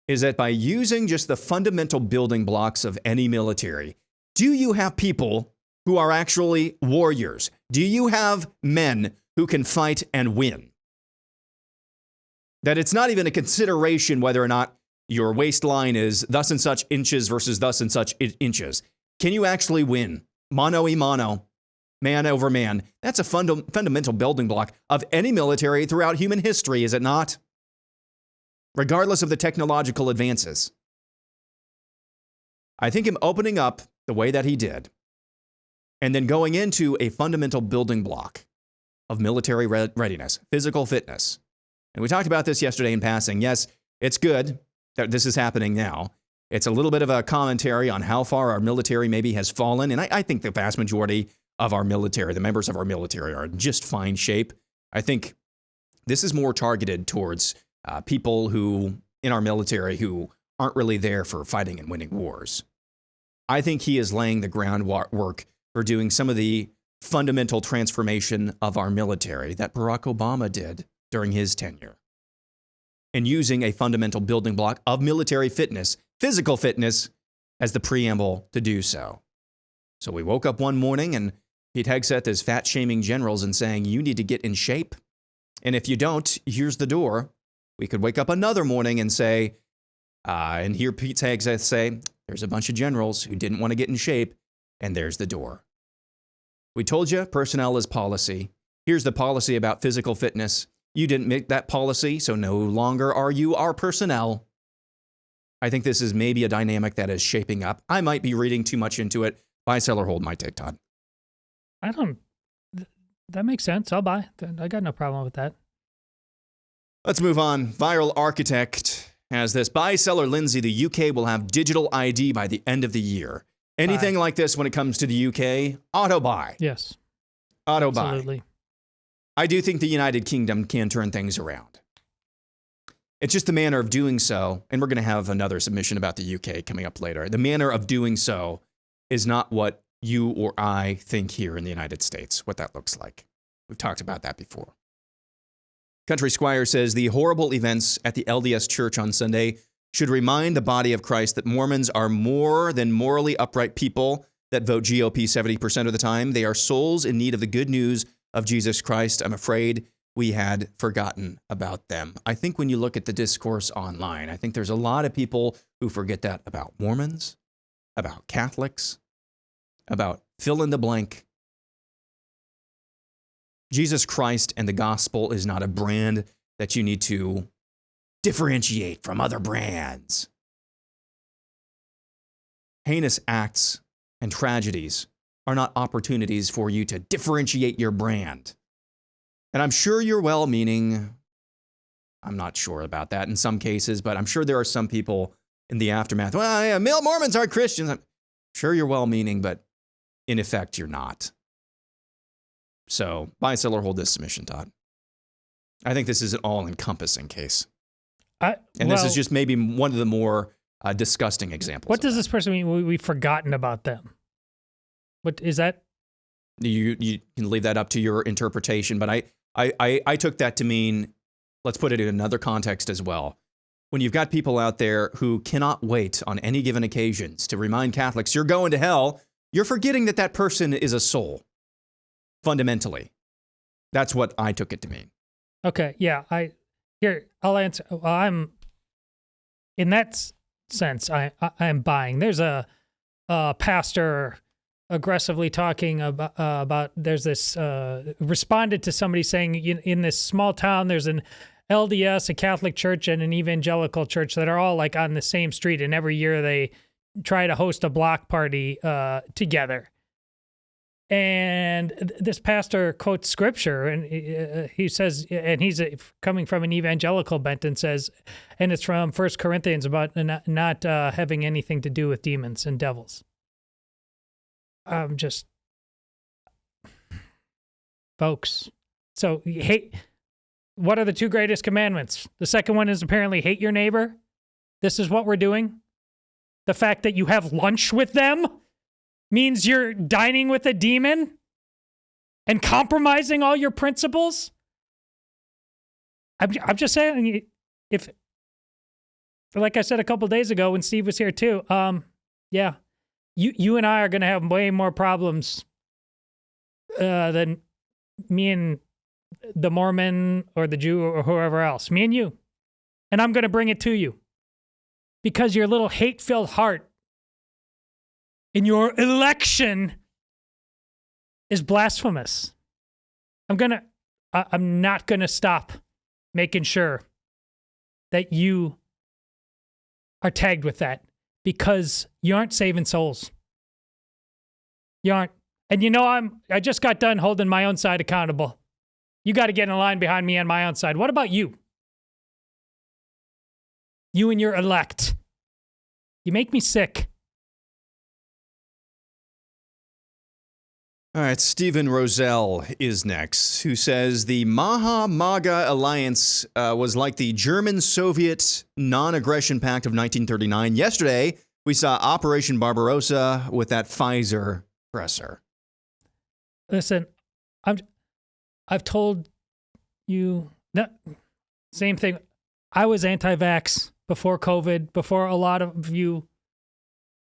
is that by using just the fundamental building blocks of any military, do you have people who are actually warriors? Do you have men who can fight and win? That it's not even a consideration whether or not your waistline is thus and such inches versus thus and such inches. Can you actually win mano a mano, man over man. That's a fundamental building block of any military throughout human history, is it not? Regardless of the technological advances. I think him opening up the way that he did, and then going into a fundamental building block of military readiness, physical fitness. And we talked about this yesterday in passing. Yes, it's good that this is happening now. It's a little bit of a commentary on how far our military maybe has fallen. And I think the vast majority of our military, the members of our military, are in just fine shape. I think this is more targeted towards people who, in our military, who aren't really there for fighting and winning wars. I think he is laying the groundwork for doing some of the fundamental transformation of our military that Barack Obama did during his tenure, and using a fundamental building block of military fitness, physical fitness, as the preamble to do so. So we woke up one morning and Pete Hegseth is fat-shaming generals and saying, you need to get in shape. And if you don't, here's the door. We could wake up another morning and say, and hear Pete Hegseth say, there's a bunch of generals who didn't want to get in shape, and there's the door. We told you personnel is policy. Here's the policy about physical fitness. You didn't make that policy, so no longer are you our personnel. I think this is maybe a dynamic that is shaping up. I might be reading too much into it. Buy, sell, or hold my take, Todd. That makes sense. I'll buy. I got no problem with that. Let's move on. Viral Architect has this. Buy, seller Lindsay, the UK will have digital ID by the end of the year. Anything like this when it comes to the UK, auto buy. Yes. Auto buy. Absolutely. I do think the United Kingdom can turn things around. It's just the manner of doing so, and we're going to have another submission about the UK coming up later. The manner of doing so is not what you or I think here in the United States, what that looks like. We've talked about that before. Country Squire says the horrible events at the LDS Church on Sunday should remind the body of Christ that Mormons are more than morally upright people that vote GOP 70% of the time. They are souls in need of the good news of Jesus Christ. I'm afraid we had forgotten about them. I think when you look at the discourse online, I think there's a lot of people who forget that about Mormons, about Catholics, about fill in the blank. Jesus Christ and the gospel is not a brand that you need to differentiate from other brands. Heinous acts and tragedies are not opportunities for you to differentiate your brand. And I'm sure you're well-meaning. I'm not sure about that in some cases, but I'm sure there are some people in the aftermath. Well, yeah, male Mormons aren't Christians. I'm sure you're well-meaning, but in effect, you're not. So buy, sell, or hold this submission, Todd. I think this is an all-encompassing case. This is just maybe one of the more disgusting examples. What does this person mean? We've forgotten about them. What is that? You can leave that up to your interpretation, but I took that to mean, let's put it in another context as well. When you've got people out there who cannot wait on any given occasions to remind Catholics, you're going to hell, you're forgetting that that person is a soul, fundamentally. That's what I took it to mean. Okay, yeah. I'll answer. Well, I'm, in that sense, I'm buying. There's a pastor aggressively talking about there's this, responded to somebody saying in this small town, there's an LDS, a Catholic church, and an evangelical church that are all like on the same street. And every year they try to host a block party together. And this pastor quotes scripture, and he says, and he's coming from an evangelical bent, and says, and it's from 1 Corinthians about not having anything to do with demons and devils. Folks, so what are the two greatest commandments? The second one is apparently hate your neighbor. This is what we're doing. The fact that you have lunch with them means you're dining with a demon and compromising all your principles. I'm just saying, if, like I said a couple days ago when Steve was here too, yeah, you and I are going to have way more problems than me and the Mormon or the Jew or whoever else. Me and you. And I'm going to bring it to you because your little hate-filled heart in your election is blasphemous. I'm not gonna stop making sure that you are tagged with that, because you aren't saving souls. You aren't. And you know, I just got done holding my own side accountable. You got to get in line behind me on my own side. What about you? You and your elect. You make me sick. All right, Stephen Roselle is next, who says the Maha-MAGA alliance was like the German-Soviet non-aggression pact of 1939. Yesterday, we saw Operation Barbarossa with that Pfizer presser. Listen, I've told you, same thing. I was anti-vax before COVID, before a lot of you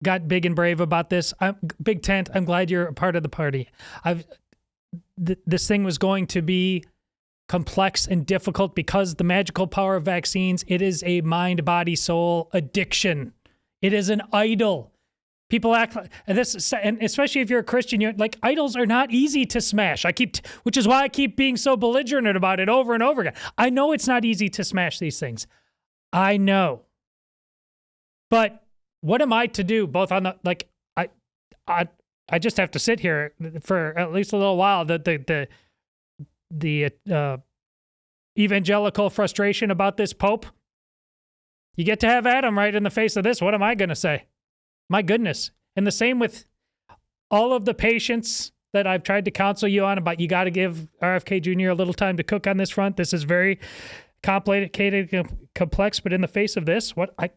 got big and brave about this. Big tent. I'm glad you're a part of the party. This thing was going to be complex and difficult because the magical power of vaccines, it is a mind, body, soul addiction. It is an idol. People act like, and especially if you're a Christian, you're like, idols are not easy to smash. Which is why I keep being so belligerent about it over and over again. I know it's not easy to smash these things. I know. But what am I to do? Both on I just have to sit here for at least a little while. The evangelical frustration about this Pope. You get to have Adam right in the face of this. What am I going to say? My goodness. And the same with all of the patients that I've tried to counsel you on about, you got to give RFK Jr. a little time to cook on this front. This is very complicated, complex, but in the face of this, I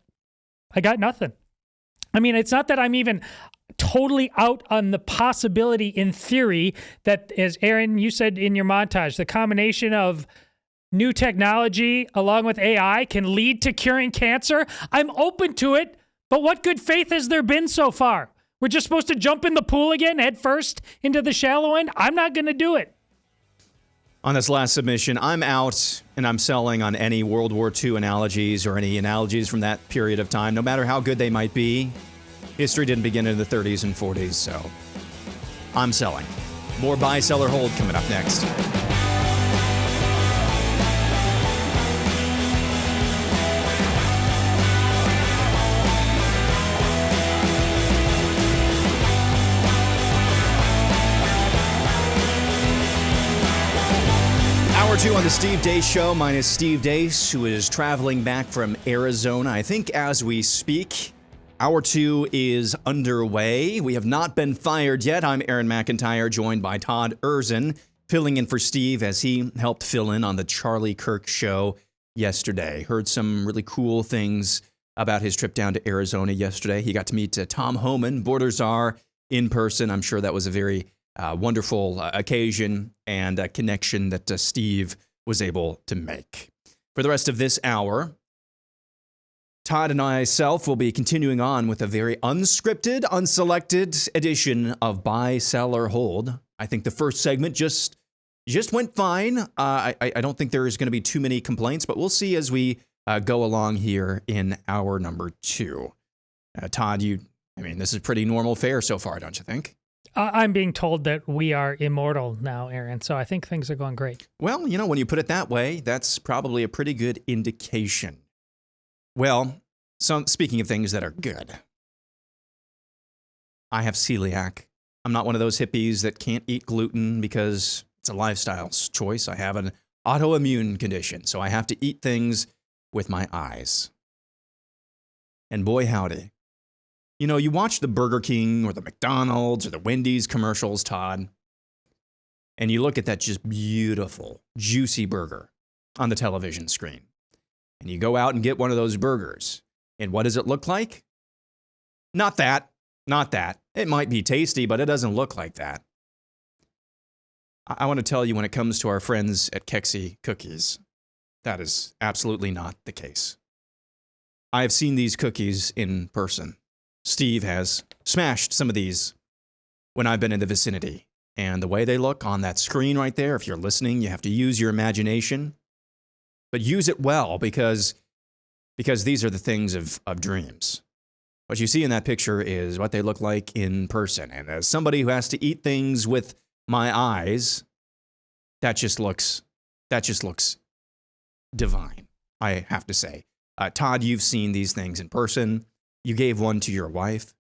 got nothing. I mean, it's not that I'm even totally out on the possibility in theory that, as Aaron, you said in your montage, the combination of new technology along with AI can lead to curing cancer. I'm open to it, but what good faith has there been so far? We're just supposed to jump in the pool again, head first into the shallow end? I'm not going to do it. On this last submission, I'm out and I'm selling on any World War II analogies or any analogies from that period of time, no matter how good they might be. History didn't begin in the 30s and 40s, so I'm selling. More buy, sell, or hold coming up next. Hour 2 on the Steve Deace Show, minus Steve Deace, who is traveling back from Arizona, I think, as we speak. Hour 2 is underway. We have not been fired yet. I'm Aaron McIntyre, joined by Todd Erzin, filling in for Steve as he helped fill in on the Charlie Kirk show yesterday. Heard some really cool things about his trip down to Arizona yesterday. He got to meet Tom Homan, border czar, in person. I'm sure that was a very wonderful occasion and a connection that Steve was able to make. For the rest of this hour, Todd and myself will be continuing on with a very unscripted, unselected edition of Buy, Sell, or Hold. I think the first segment just went fine. I don't think there is going to be too many complaints, but we'll see as we go along here in hour number 2. Todd, this is pretty normal fare so far, don't you think? I'm being told that we are immortal now, Aaron, so I think things are going great. Well, when you put it that way, that's probably a pretty good indication. Well, so speaking of things that are good, I have celiac. I'm not one of those hippies that can't eat gluten because it's a lifestyle choice. I have an autoimmune condition, so I have to eat things with my eyes. And boy, howdy. You watch the Burger King or the McDonald's or the Wendy's commercials, Todd, and you look at that just beautiful, juicy burger on the television screen. And you go out and get one of those burgers. And what does it look like? Not that. It might be tasty, but it doesn't look like that. I want to tell you, when it comes to our friends at Kexi Cookies, that is absolutely not the case. I have seen these cookies in person. Steve has smashed some of these when I've been in the vicinity. And the way they look on that screen right there, if you're listening, you have to use your imagination. But use it well, because these are the things of dreams. What you see in that picture is what they look like in person. And as somebody who has to eat things with my eyes, that just looks divine, I have to say. Todd, you've seen these things in person. You gave one to your wife.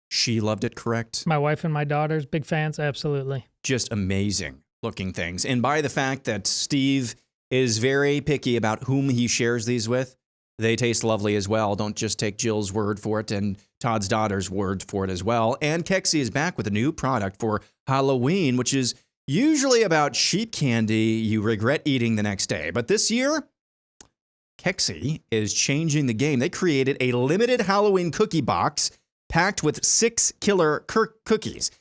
She loved it, correct? My wife and my daughters, big fans, absolutely. Just amazing looking things. And by the fact that Steve is very picky about whom he shares these with, they taste lovely as well. Don't just take Jill's word for it and Todd's daughter's word for it as well. And Kexi is back with a new product for Halloween, which is usually about sheep candy you regret eating the next day. But this year, Kexi is changing the game. They created a limited Halloween cookie box packed with 6 killer Kirk cookies.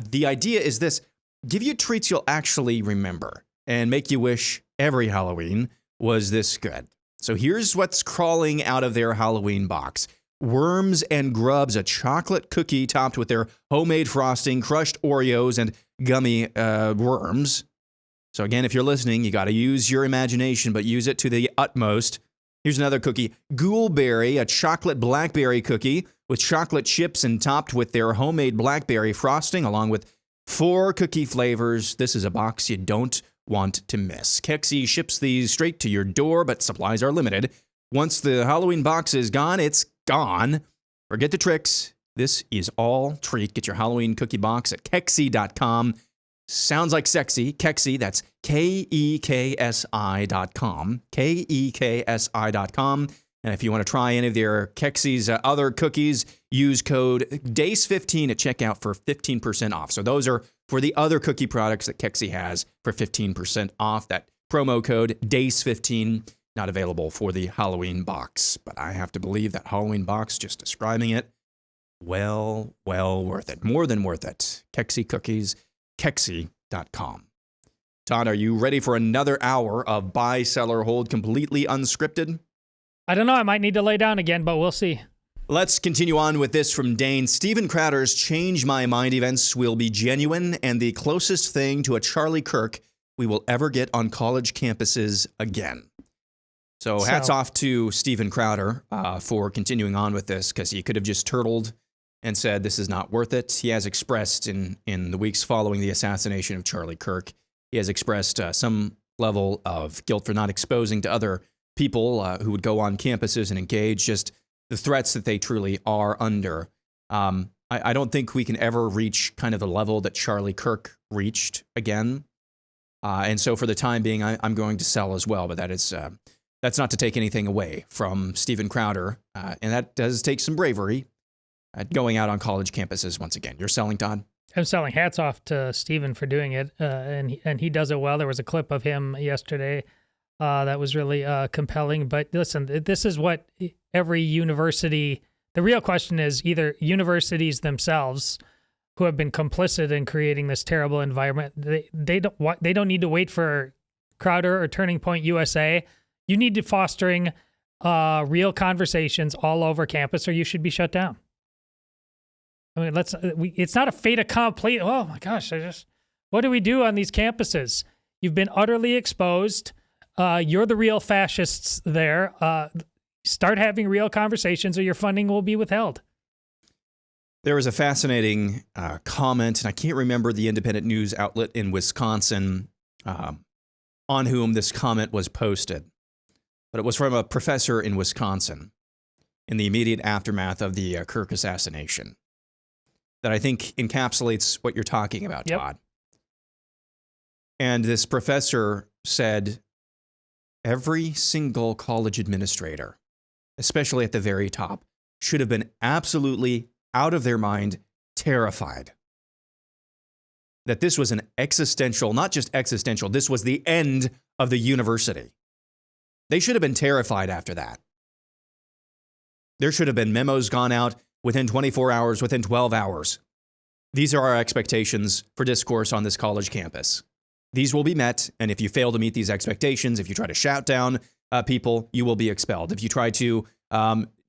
The idea is this: give you treats you'll actually remember and make you wish every Halloween was this good. So here's what's crawling out of their Halloween box. Worms and Grubs, a chocolate cookie topped with their homemade frosting, crushed Oreos, and gummy worms. So again, if you're listening, you got to use your imagination, but use it to the utmost. Here's another cookie. Ghoulberry, a chocolate blackberry cookie with chocolate chips and topped with their homemade blackberry frosting, along with 4 cookie flavors. This is a box you don't want to miss. Kexi ships these straight to your door, but supplies are limited. Once the Halloween box is gone, it's gone. Forget the tricks. This is all treat. Get your Halloween cookie box at Kexi.com. Sounds like sexy. Kexi, that's KEKSI.com. KEKSI.com. And if you want to try any of their Kexi's other cookies, use code DACE15 at checkout for 15% off. So those are for the other cookie products that Kexi has for 15% off. That promo code DACE15, not available for the Halloween box. But I have to believe that Halloween box, just describing it, well worth it. More than worth it. Kexi cookies. Kexi.com. Todd, are you ready for another hour of buy, sell, or hold completely unscripted? I don't know. I might need to lay down again, but we'll see. Let's continue on with this from Dane. Steven Crowder's Change My Mind events will be genuine and the closest thing to a Charlie Kirk we will ever get on college campuses again. So hats off to Steven Crowder for continuing on with this, because he could have just turtled and said this is not worth it. He has expressed in the weeks following the assassination of Charlie Kirk, he has expressed some level of guilt for not exposing to other people who would go on campuses and engage just the threats that they truly are under. I don't think we can ever reach kind of the level that Charlie Kirk reached again. And so for the time being, I'm going to sell as well. But that is that's not to take anything away from Steven Crowder. And that does take some bravery. Going out on college campuses once again. You're selling, Todd? I'm selling. Hats off to Steven for doing it, and he does it well. There was a clip of him yesterday that was really compelling. But listen, this is what every university, the real question is either universities themselves who have been complicit in creating this terrible environment, they don't need to wait for Crowder or Turning Point USA. You need to fostering real conversations all over campus, or you should be shut down. I mean, it's not a fait accompli. Oh my gosh, what do we do on these campuses? You've been utterly exposed. You're the real fascists there. Start having real conversations or your funding will be withheld. There was a fascinating comment, and I can't remember the independent news outlet in Wisconsin on whom this comment was posted, but it was from a professor in Wisconsin in the immediate aftermath of the Kirk assassination that I think encapsulates what you're talking about, Yep. Todd. And this professor said, every single college administrator, especially at the very top, should have been absolutely out of their mind, terrified that this was an existential, not just existential, this was the end of the university. They should have been terrified after that. There should have been memos gone out within 24 hours, within 12 hours. These are our expectations for discourse on this college campus. These will be met, and if you fail to meet these expectations, if you try to shout down people, you will be expelled. If you try to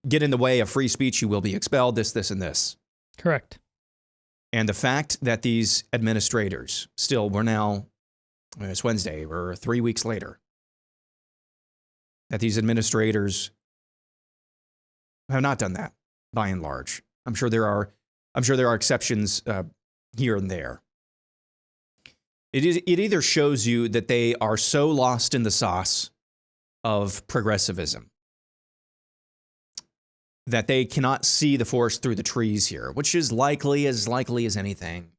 get in the way of free speech, you will be expelled, this, and this. Correct. And the fact that these administrators still, it's Wednesday, we're 3 weeks later, that these administrators have not done that, by and large. I'm sure there are exceptions here and there. It either shows you that they are so lost in the sauce of progressivism that they cannot see the forest through the trees here, which is likely as anything.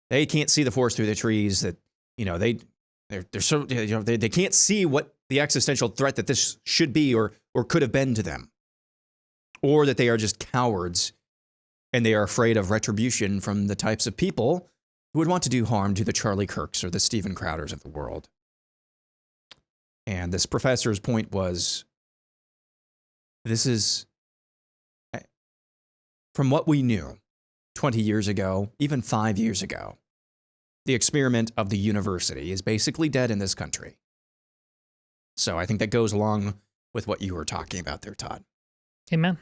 They can't see the forest through the trees. That they're so they can't see what the existential threat that this should be or could have been to them, or that they are just cowards and they are afraid of retribution from the types of people who would want to do harm to the Charlie Kirks or the Stephen Crowders of the world. And this professor's point was, this is, from what we knew 20 years ago, even 5 years ago, the experiment of the university is basically dead in this country. So I think that goes along with what you were talking about there, Todd. Amen.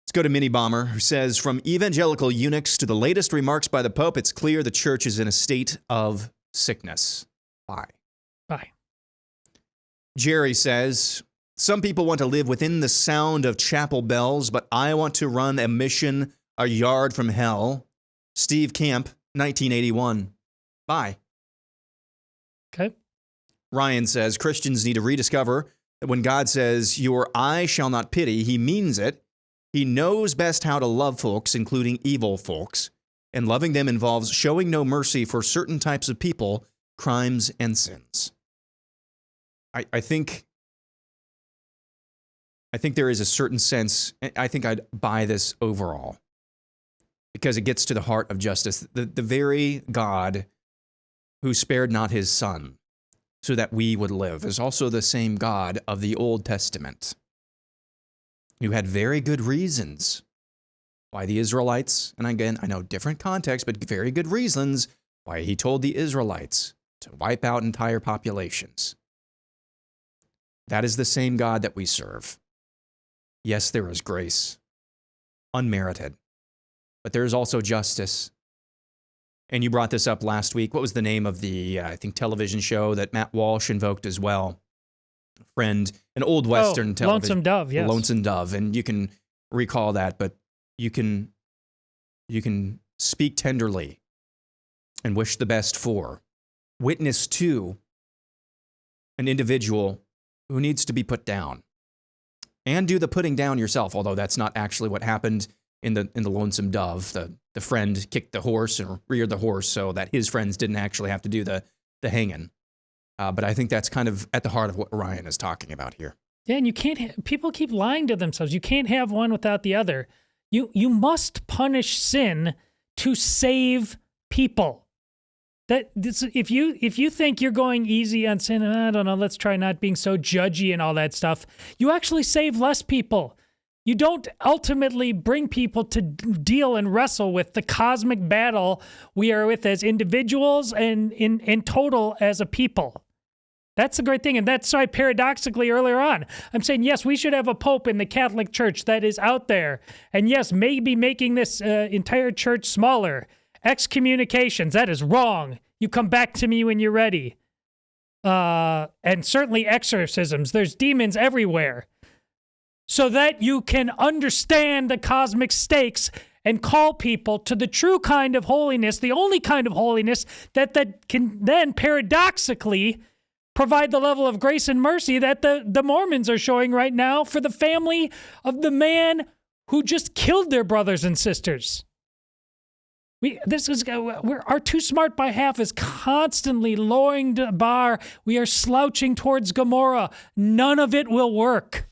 Let's go to Mini Bomber, who says, from evangelical eunuchs to the latest remarks by the Pope, it's clear the church is in a state of sickness. Bye. Bye. Jerry says, some people want to live within the sound of chapel bells, but I want to run a mission a yard from hell. Steve Camp, 1981. Bye. Okay. Ryan says, Christians need to rediscover that when God says, your eye shall not pity, he means it. He knows best how to love folks, including evil folks, and loving them involves showing no mercy for certain types of people, crimes, and sins. I think there is a certain sense, I think I'd buy this overall, because it gets to the heart of justice. The very God who spared not his son so that we would live is also the same God of the Old Testament, who had very good reasons why the Israelites, and again, I know different context, but very good reasons why he told the Israelites to wipe out entire populations. That is the same God that we serve. Yes, there is grace, unmerited, but there is also justice. And you brought this up last week. What was the name of the, I think, television show that Matt Walsh invoked as well? Friend, an old Western television. Lonesome Dove, yes. Lonesome Dove, and you can recall that, but you can speak tenderly and wish the best for, witness to an individual who needs to be put down, and do the putting down yourself, although that's not actually what happened in the Lonesome Dove. The friend kicked the horse and reared the horse so that his friends didn't actually have to do the hanging. But I think that's kind of at the heart of what Ryan is talking about here. Yeah, and you can't. People keep lying to themselves. You can't have one without the other. You must punish sin to save people. If you think you're going easy on sin, I don't know, let's try not being so judgy and all that stuff, you actually save less people. You don't ultimately bring people to deal and wrestle with the cosmic battle we are with as individuals and in total as a people. That's the great thing. And that's why paradoxically earlier on, I'm saying, yes, we should have a pope in the Catholic Church that is out there. And yes, maybe making this entire church smaller. Excommunications, that is wrong. You come back to me when you're ready. And certainly exorcisms. There's demons everywhere. So that you can understand the cosmic stakes and call people to the true kind of holiness, the only kind of holiness that can then paradoxically provide the level of grace and mercy that the Mormons are showing right now for the family of the man who just killed their brothers and sisters. Our too smart by half is constantly lowering the bar. We are slouching towards Gomorrah. None of it will work.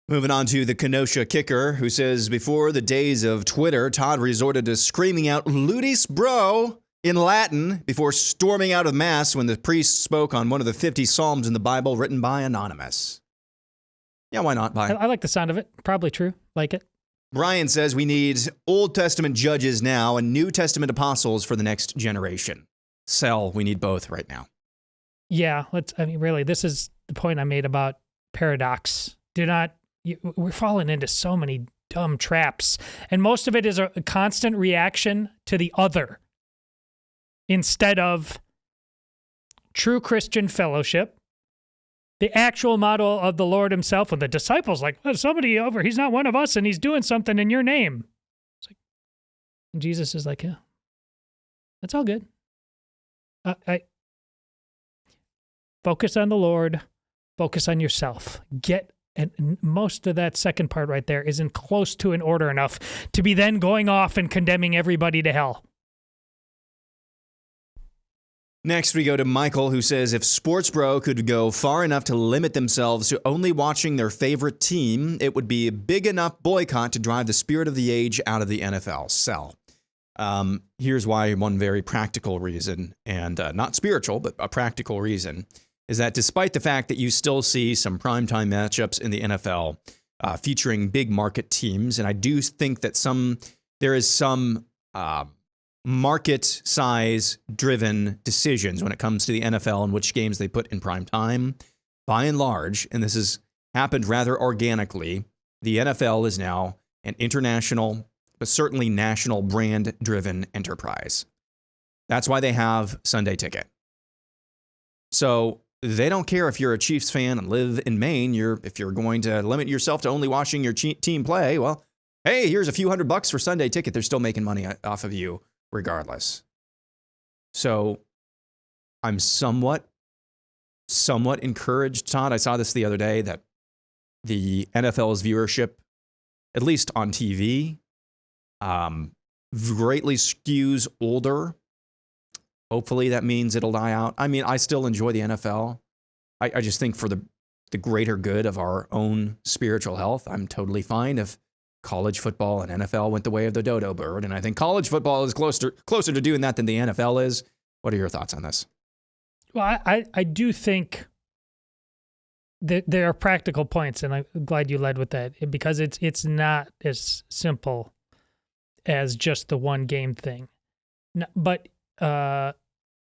Moving on to the Kenosha Kicker, who says, before the days of Twitter, Todd resorted to screaming out "Ludis bro" in Latin before storming out of Mass when the priest spoke on one of the 50 Psalms in the Bible written by Anonymous. Yeah, why not? Bye. I like the sound of it. Probably true. Like it. Brian says we need Old Testament judges now and New Testament apostles for the next generation. Sell, we need both right now. Yeah, really, this is the point I made about paradox. We're falling into so many dumb traps. And most of it is a constant reaction to the other instead of true Christian fellowship, the actual model of the Lord himself. When the disciples somebody over, he's not one of us and he's doing something in your name. It's like, and Jesus is like, yeah, That's all good. I focus on the Lord, focus on yourself. And most of that second part right there isn't close to in order enough to be then going off and condemning everybody to hell. Next, we go to Michael, who says, if Sports Bro could go far enough to limit themselves to only watching their favorite team, it would be a big enough boycott to drive the spirit of the age out of the NFL. Sell. Here's why. One very practical reason, and not spiritual, but a practical reason, is that despite the fact that you still see some primetime matchups in the NFL featuring big market teams, and I do think that there is some market size driven decisions when it comes to the NFL and which games they put in prime time. By and large, and this has happened rather organically, the NFL is now an international, but certainly national brand driven enterprise. That's why they have Sunday Ticket. So they don't care if you're a Chiefs fan and live in Maine. If you're going to limit yourself to only watching your team play, well, hey, here's a few $100 for Sunday Ticket. They're still making money off of you regardless. So I'm somewhat encouraged, Todd. I saw this the other day, that the NFL's viewership, at least on TV, greatly skews older. Hopefully that means it'll die out. I mean, I still enjoy the NFL. I just think for the greater good of our own spiritual health, I'm totally fine if college football and NFL went the way of the dodo bird. And I think college football is closer to doing that than the NFL is. What are your thoughts on this? Well, I do think that there are practical points, and I'm glad you led with that, because it's not as simple as just the one game thing. But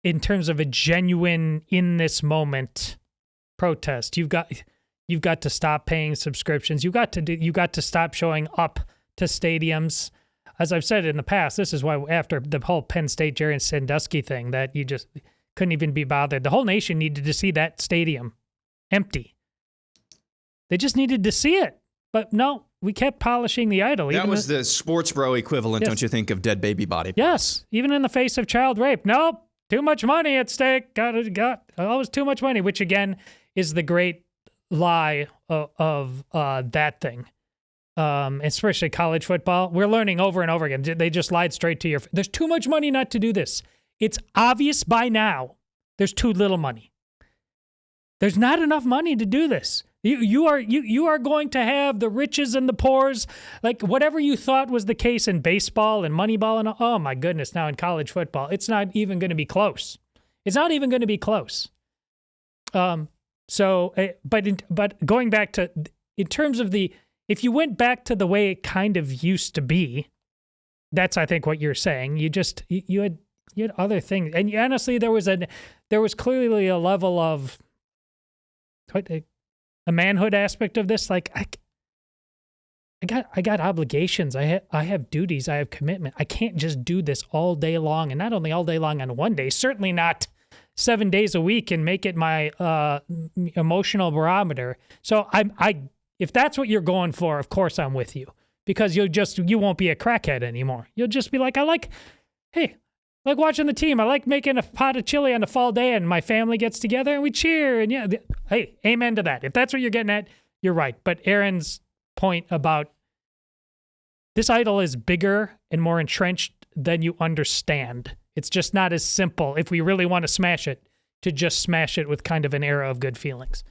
in terms of a genuine, in this moment protest, you've got to stop paying subscriptions. You got to stop showing up to stadiums. As I've said in the past, this is why after the whole Penn State Jerry Sandusky thing, that you just couldn't even be bothered. The whole nation needed to see that stadium empty. They just needed to see it. But no, we kept polishing the idol. That was the Sports Bro equivalent, yes, don't you think, of dead baby body parts? Yes, even in the face of child rape. Nope, too much money at stake. Got always too much money, which again is the great lie of that thing. Especially college football. We're learning over and over again. They just lied straight to your face. There's too much money not to do this. It's obvious by now there's too little money. There's not enough money to do this. You are going to have the riches and the poors, like whatever you thought was the case in baseball and Moneyball and oh my goodness, now in college football, it's not even going to be close. It's not even going to be close. But going back to, in terms of if you went back to the way it kind of used to be, that's I think what you're saying. You had other things, and honestly, there was clearly a level of a manhood aspect of this. Like I got obligations. I have duties. I have commitment. I can't just do this all day long, and not only all day long on one day, certainly not 7 days a week, and make it my emotional barometer. So if that's what you're going for, of course I'm with you, because you won't be a crackhead anymore. You'll just be like, I like watching the team. I like making a pot of chili on a fall day, and my family gets together and we cheer. And yeah, hey, amen to that. If that's what you're getting at, you're right. But Aaron's point about this idol is bigger and more entrenched than you understand. It's just not as simple, if we really want to smash it, to just smash it with kind of an era of good feelings.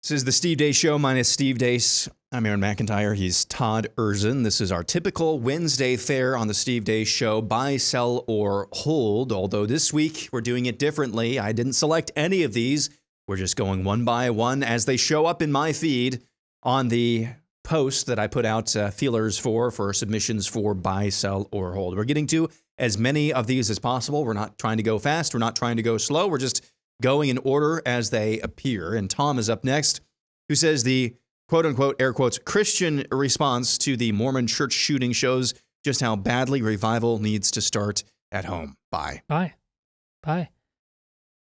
This is the Steve Deace Show minus Steve Deace. I'm Aaron McIntyre. He's Todd Erzin. This is our typical Wednesday fare on the Steve Deace Show. Buy, sell, or hold. Although this week we're doing it differently. I didn't select any of these. We're just going one by one as they show up in my feed on the post that I put out feelers for submissions for buy, sell, or hold. We're getting to as many of these as possible. We're not trying to go fast. We're not trying to go slow. We're just going in order as they appear. And Tom is up next, who says the quote-unquote, air quotes, Christian response to the Mormon church shooting shows just how badly revival needs to start at home. Bye.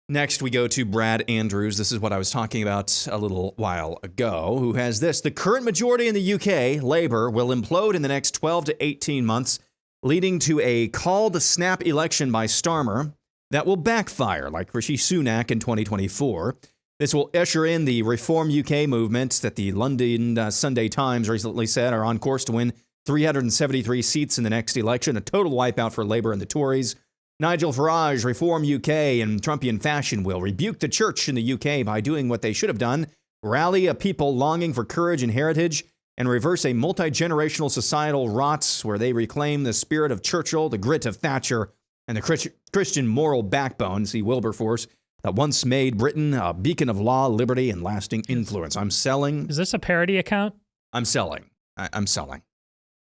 Next, we go to Brad Andrews. This is what I was talking about a little while ago, who has this. The current majority in the UK, Labour, will implode in the next 12 to 18 months leading to a call-to-snap election by Starmer that will backfire, like Rishi Sunak in 2024. This will usher in the Reform UK movement that the London Sunday Times recently said are on course to win 373 seats in the next election, a total wipeout for Labour and the Tories. Nigel Farage, Reform UK, in Trumpian fashion, will rebuke the church in the UK by doing what they should have done, rally a people longing for courage and heritage, and reverse a multi-generational societal rot where they reclaim the spirit of Churchill, the grit of Thatcher, and the Christian moral backbone, see Wilberforce, that once made Britain a beacon of law, liberty, and lasting influence. I'm selling. Is this a parody account? I'm selling. I'm selling.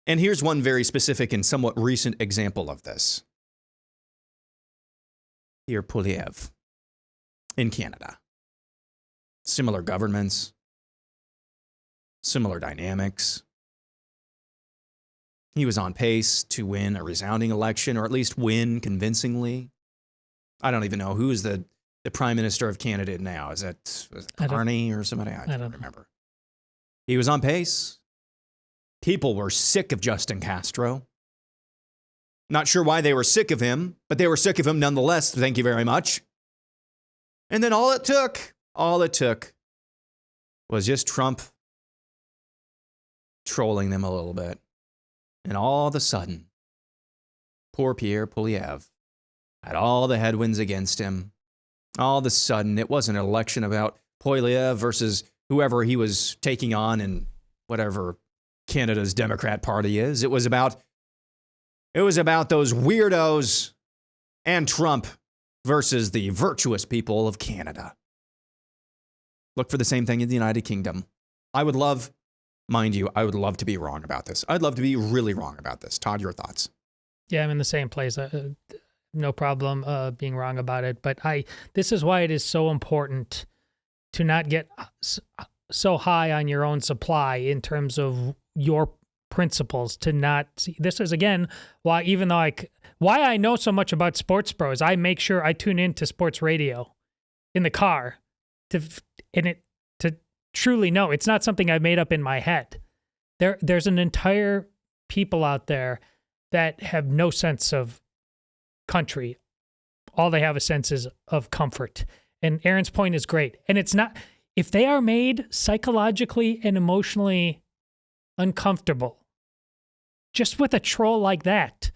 And here's one very specific and somewhat recent example of this. Pierre Poilievre in Canada. Similar governments, similar dynamics. He was on pace to win a resounding election, or at least win convincingly. I don't even know who is the Prime Minister of Canada now. Is it Carney or somebody? I don't remember. He was on pace. People were sick of Justin Castro. Not sure why they were sick of him, but they were sick of him nonetheless. Thank you very much. And then all it took was just Trump trolling them a little bit. And all of a sudden, poor Pierre Poilievre had all the headwinds against him. All of a sudden, it wasn't an election about Poilievre versus whoever he was taking on in whatever Canada's Democrat Party is. It was about those weirdos and Trump versus the virtuous people of Canada. Look for the same thing in the United Kingdom. I would love to be wrong about this. I'd love to be really wrong about this. Todd, your thoughts? Yeah, I'm in the same place. No problem being wrong about it. But this is why it is so important to not get so high on your own supply in terms of your principles. To not see, this is again why, even though why I know so much about Sports Bros, I make sure I tune into sports radio in the car to truly know it's not something I made up in my head. There's an entire people out there that have no sense of country. All they have a sense is of comfort. And Aaron's point is great. And it's not, if they are made psychologically and emotionally uncomfortable just with a troll like that,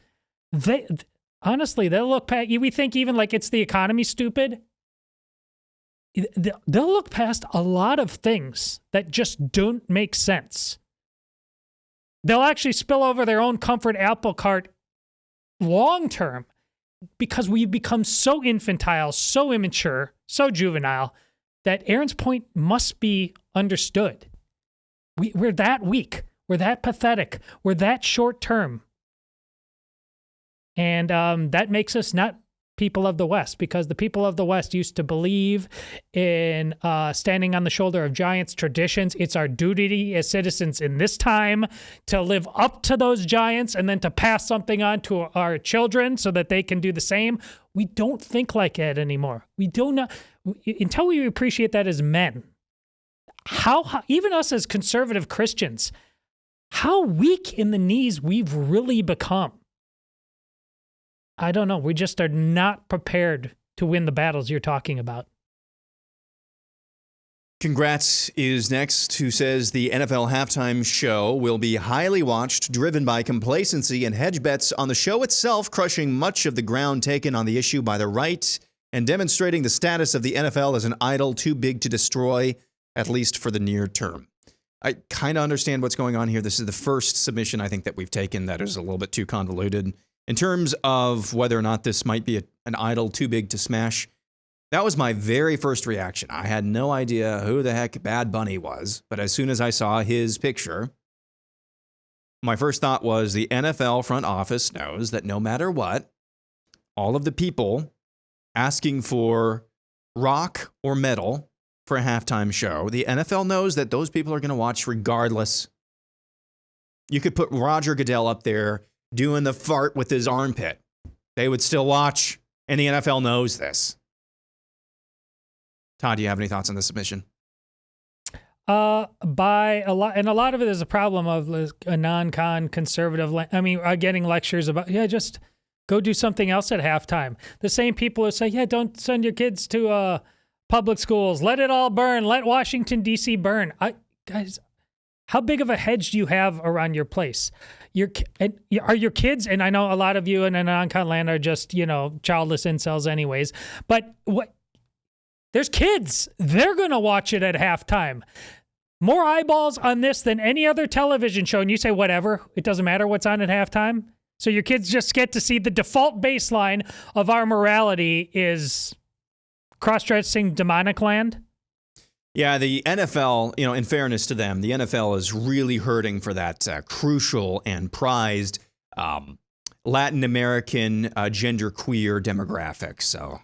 they'll look past, we think even like it's the economy stupid. They'll look past a lot of things that just don't make sense. They'll actually spill over their own comfort apple cart long term because we've become so infantile, so immature, so juvenile that Aaron's point must be understood. We're that weak. We're that pathetic. We're that short term. And that makes us not people of the West, because the people of the West used to believe in standing on the shoulder of giants, traditions. It's our duty as citizens in this time to live up to those giants and then to pass something on to our children so that they can do the same. We don't think like that anymore. We do not, until we appreciate that as men. How even us as conservative Christians, how weak in the knees we've really become. I don't know. We just are not prepared to win the battles you're talking about. Congrats is next, who says the NFL halftime show will be highly watched, driven by complacency and hedge bets on the show itself, crushing much of the ground taken on the issue by the right and demonstrating the status of the NFL as an idol too big to destroy, at least for the near term. I kind of understand what's going on here. This is the first submission I think that we've taken that is a little bit too convoluted. In terms of whether or not this might be an idol too big to smash, that was my very first reaction. I had no idea who the heck Bad Bunny was, but as soon as I saw his picture, my first thought was the NFL front office knows that no matter what, all of the people asking for rock or metal for a halftime show, the NFL knows that those people are going to watch regardless. You could put Roger Goodell up there doing the fart with his armpit. They would still watch, and the NFL knows this. Todd, do you have any thoughts on this submission? By a lot, and a lot of it is a problem of a non-con conservative. Getting lectures about, just go do something else at halftime. The same people who say, don't send your kids to public schools. Let it all burn. Let Washington, D.C. burn. Guys, how big of a hedge do you have around your place? Are your kids, and I know a lot of you in a non-con land are just, childless incels anyways, but there's kids. They're going to watch it at halftime. More eyeballs on this than any other television show. And you say, whatever, it doesn't matter what's on at halftime. So your kids just get to see the default baseline of our morality is cross-dressing demonic land. Yeah, the NFL, in fairness to them, the NFL is really hurting for that crucial and prized Latin American genderqueer demographic. So,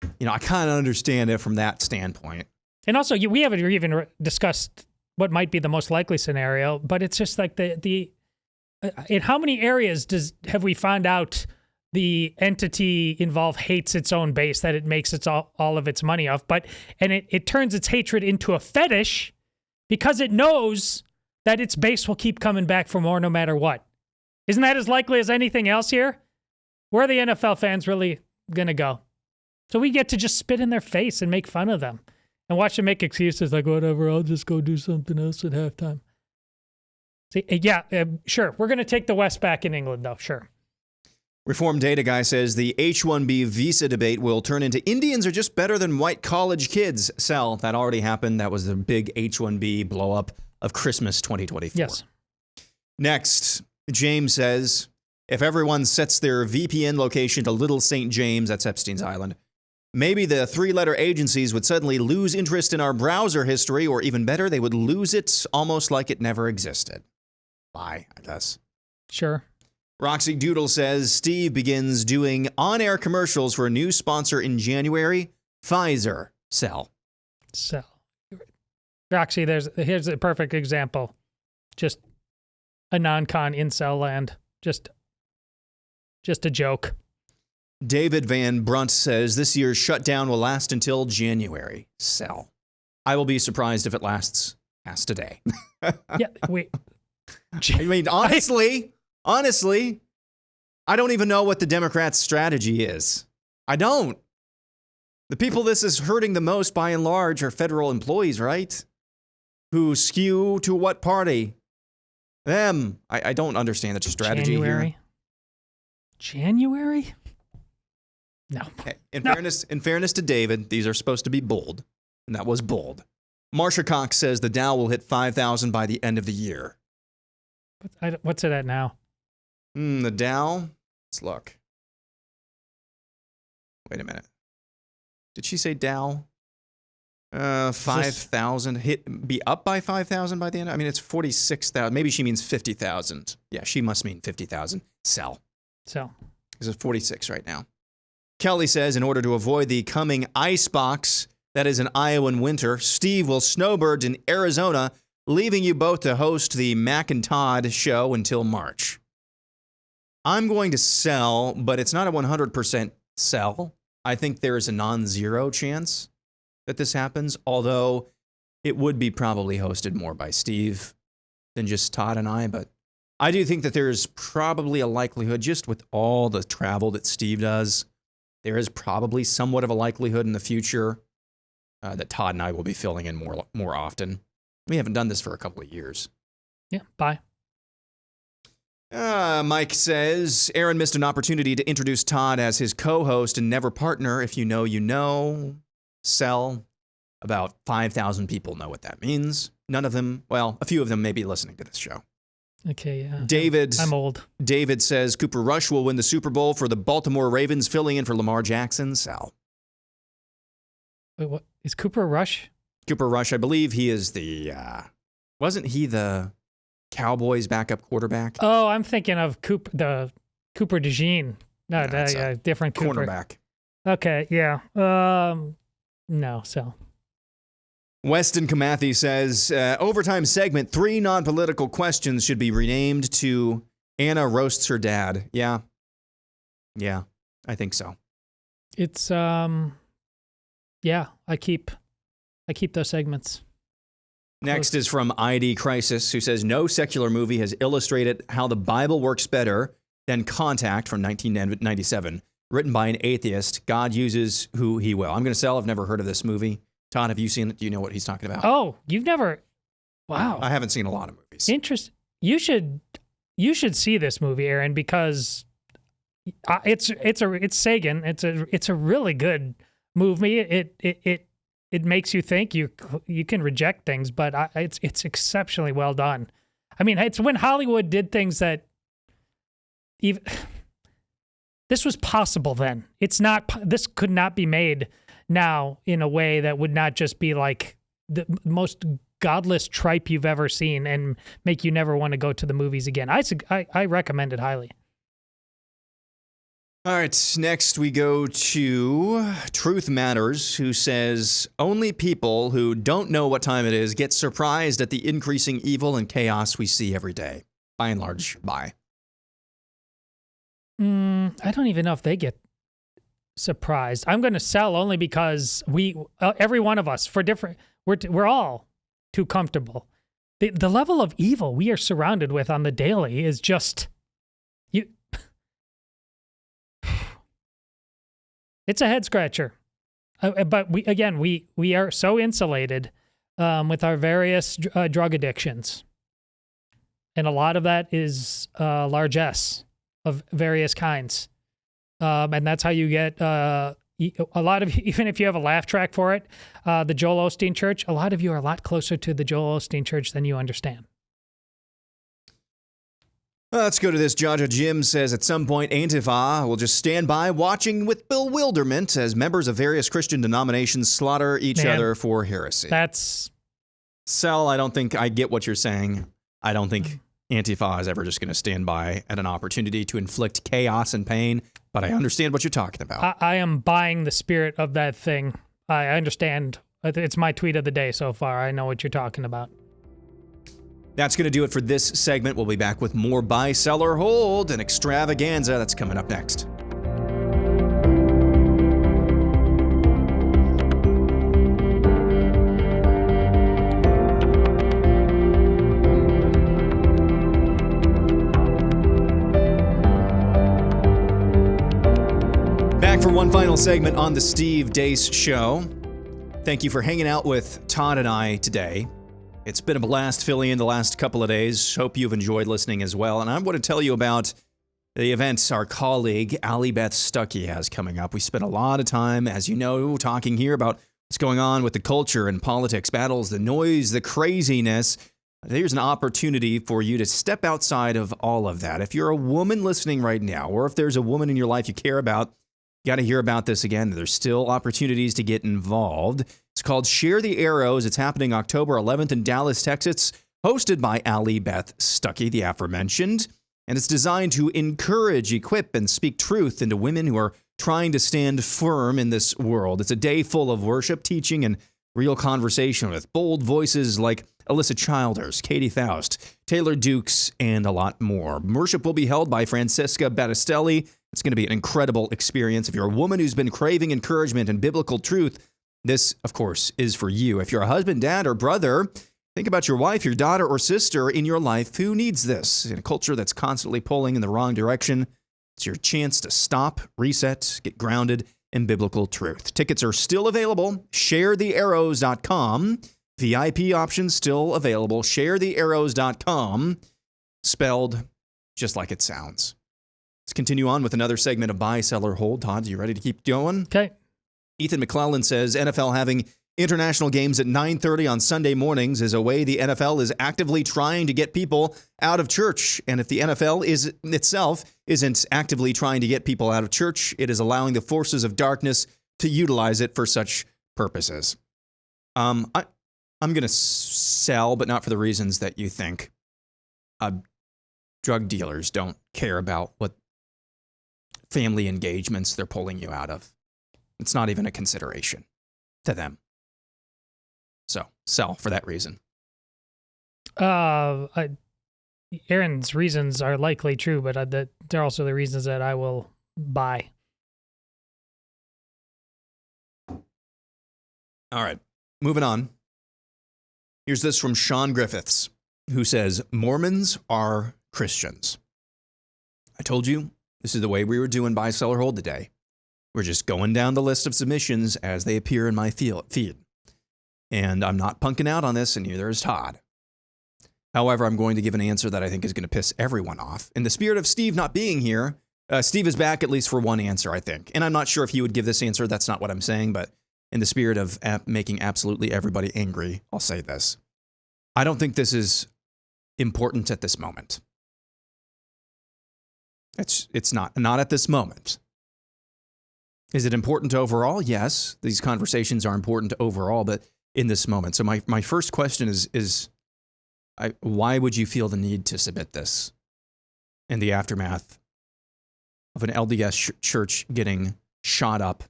I kind of understand it from that standpoint. And also, we haven't even discussed what might be the most likely scenario, but it's just like in how many areas have we found out the entity involved hates its own base, that it makes all of its money off, and it turns its hatred into a fetish because it knows that its base will keep coming back for more no matter what. Isn't that as likely as anything else here? Where are the NFL fans really going to go? So we get to just spit in their face and make fun of them and watch them make excuses like, whatever, I'll just go do something else at halftime. See, sure. We're going to take the West back in England, though. Sure. Reform Data Guy says the H-1B visa debate will turn into Indians are just better than white college kids. Sal, that already happened. That was the big H-1B blow-up of Christmas 2024. Yes. Next, James says, if everyone sets their VPN location to Little St. James, that's Epstein's Island, maybe the three-letter agencies would suddenly lose interest in our browser history, or even better, they would lose it almost like it never existed. Bye, I guess. Sure. Roxy Doodle says, Steve begins doing on-air commercials for a new sponsor in January. Pfizer. Sell. Roxy, here's a perfect example. Just a non-con incel land. Just a joke. David Van Brunt says this year's shutdown will last until January. Sell. I will be surprised if it lasts past today. Yeah, wait. I mean, honestly, I don't even know what the Democrats' strategy is. I don't. The people this is hurting the most, by and large, are federal employees, right? Who skew to what party? Them. I don't understand the strategy here. January? No. In fairness to David, these are supposed to be bold, and that was bold. Marsha Cox says the Dow will hit 5,000 by the end of the year. What's it at now? The Dow? Let's look. Wait a minute. Did she say Dow? 5,000. Be up by 5,000 by the end? I mean, it's 46,000. Maybe she means 50,000. Yeah, she must mean 50,000. Sell. Because it's 46 right now. Kelly says, in order to avoid the coming ice box that is an Iowan winter, Steve will snowbird in Arizona, leaving you both to host the Mac and Todd show until March. I'm going to sell, but it's not a 100% sell. I think there is a non-zero chance that this happens, although it would be probably hosted more by Steve than just Todd and I. But I do think that there's probably a likelihood, just with all the travel that Steve does, there is probably somewhat of a likelihood in the future that Todd and I will be filling in more often. We haven't done this for a couple of years. Yeah, bye. Mike says, Aaron missed an opportunity to introduce Todd as his co-host and never partner. If you know, you know. Sell. About 5,000 people know what that means. None of them, well, a few of them may be listening to this show. Okay, yeah. David. I'm old. David says Cooper Rush will win the Super Bowl for the Baltimore Ravens, filling in for Lamar Jackson. Sal. Wait, what? Is Cooper Rush? Cooper Rush, I believe he is wasn't he the Cowboys backup quarterback? Oh, I'm thinking of the Cooper DeJean. No, different Cooper. Cornerback. Okay, yeah. No, so. Weston Kamathi says, overtime segment, 3 non-political questions should be renamed to Anna roasts her dad. Yeah. Yeah, I think so. It's, yeah, I keep those segments. Next is from ID Crisis, who says, no secular movie has illustrated how the Bible works better than Contact from 1997. Written by an atheist, God uses who he will. I'm going to sell. I've never heard of this movie. Todd, have you seen it? Do you know what he's talking about? Oh, you've never... Wow. I haven't seen a lot of movies. Interesting. You should see this movie, Aaron, because it's Sagan. It's a really good movie. It makes you think. You can reject things, but it's exceptionally well done. I mean, it's when Hollywood did things that even this was possible then. It's not. This could not be made now in a way that would not just be like the most godless tripe you've ever seen and make you never want to go to the movies again. I recommend it highly. All right, next we go to Truth Matters, who says, only people who don't know what time it is get surprised at the increasing evil and chaos we see every day. By and large, bye. I don't even know if they get surprised. I'm going to sell only because every one of us, we're all too comfortable. The level of evil we are surrounded with on the daily is just it's a head scratcher. But we are so insulated with our various drug addictions, and a lot of that is largesse of various kinds, and that's how you get a lot of, even if you have a laugh track for it, the Joel Osteen Church, a lot of you are a lot closer to the Joel Osteen Church than you understand. Let's go to this. Jaja Jim says, at some point, Antifa will just stand by watching with bewilderment as members of various Christian denominations slaughter each other for heresy. That's... Sel, I don't think I get what you're saying. I don't think Antifa is ever just going to stand by at an opportunity to inflict chaos and pain, but I understand what you're talking about. I am buying the spirit of that thing. I understand. It's my tweet of the day so far. I know what you're talking about. That's going to do it for this segment. We'll be back with more Buy, Sell, or Hold, an extravaganza that's coming up next. Back for one final segment on the Steve Deace Show. Thank you for hanging out with Todd and I today. It's been a blast filling in the last couple of days. Hope you've enjoyed listening as well. And I want to tell you about the events our colleague, Allie Beth Stuckey, has coming up. We spent a lot of time, as you know, talking here about what's going on with the culture and politics, battles, the noise, the craziness. Here's an opportunity for you to step outside of all of that. If you're a woman listening right now, or if there's a woman in your life you care about, you got to hear about this again. There's still opportunities to get involved. It's called Share the Arrows. It's happening October 11th in Dallas, Texas, hosted by Allie Beth Stuckey, the aforementioned. And it's designed to encourage, equip, and speak truth into women who are trying to stand firm in this world. It's a day full of worship, teaching, and real conversation with bold voices like Alyssa Childers, Katie Faust, Taylor Dukes, and a lot more. Worship will be held by Francesca Battistelli. It's going to be an incredible experience. If you're a woman who's been craving encouragement and biblical truth, this, of course, is for you. If you're a husband, dad, or brother, think about your wife, your daughter, or sister in your life who needs this. In a culture that's constantly pulling in the wrong direction, it's your chance to stop, reset, get grounded in biblical truth. Tickets are still available. ShareTheArrows.com. VIP options still available. ShareTheArrows.com. Spelled just like it sounds. Let's continue on with another segment of Buy, Sell, or Hold. Todd, you ready to keep going? Okay. Ethan McClellan says NFL having international games at 9:30 on Sunday mornings is a way the NFL is actively trying to get people out of church. And if the NFL itself isn't actively trying to get people out of church, it is allowing the forces of darkness to utilize it for such purposes. I'm going to sell, but not for the reasons that you think. Drug dealers don't care about what family engagements they're pulling you out of. It's not even a consideration to them. So, sell for that reason. Aaron's reasons are likely true, but they're also the reasons that I will buy. All right, moving on. Here's this from Sean Griffiths, who says, Mormons are Christians. I told you, this is the way we were doing Buy, Sell, or Hold today. We're just going down the list of submissions as they appear in my feed. And I'm not punking out on this, and neither is Todd. However, I'm going to give an answer that I think is going to piss everyone off. In the spirit of Steve not being here, Steve is back at least for one answer, I think. And I'm not sure if he would give this answer. That's not what I'm saying. But in the spirit of making absolutely everybody angry, I'll say this. I don't think this is important at this moment. It's not at this moment. Is it important overall? Yes, these conversations are important overall, but in this moment. So my first question is why would you feel the need to submit this in the aftermath of an LDS church getting shot up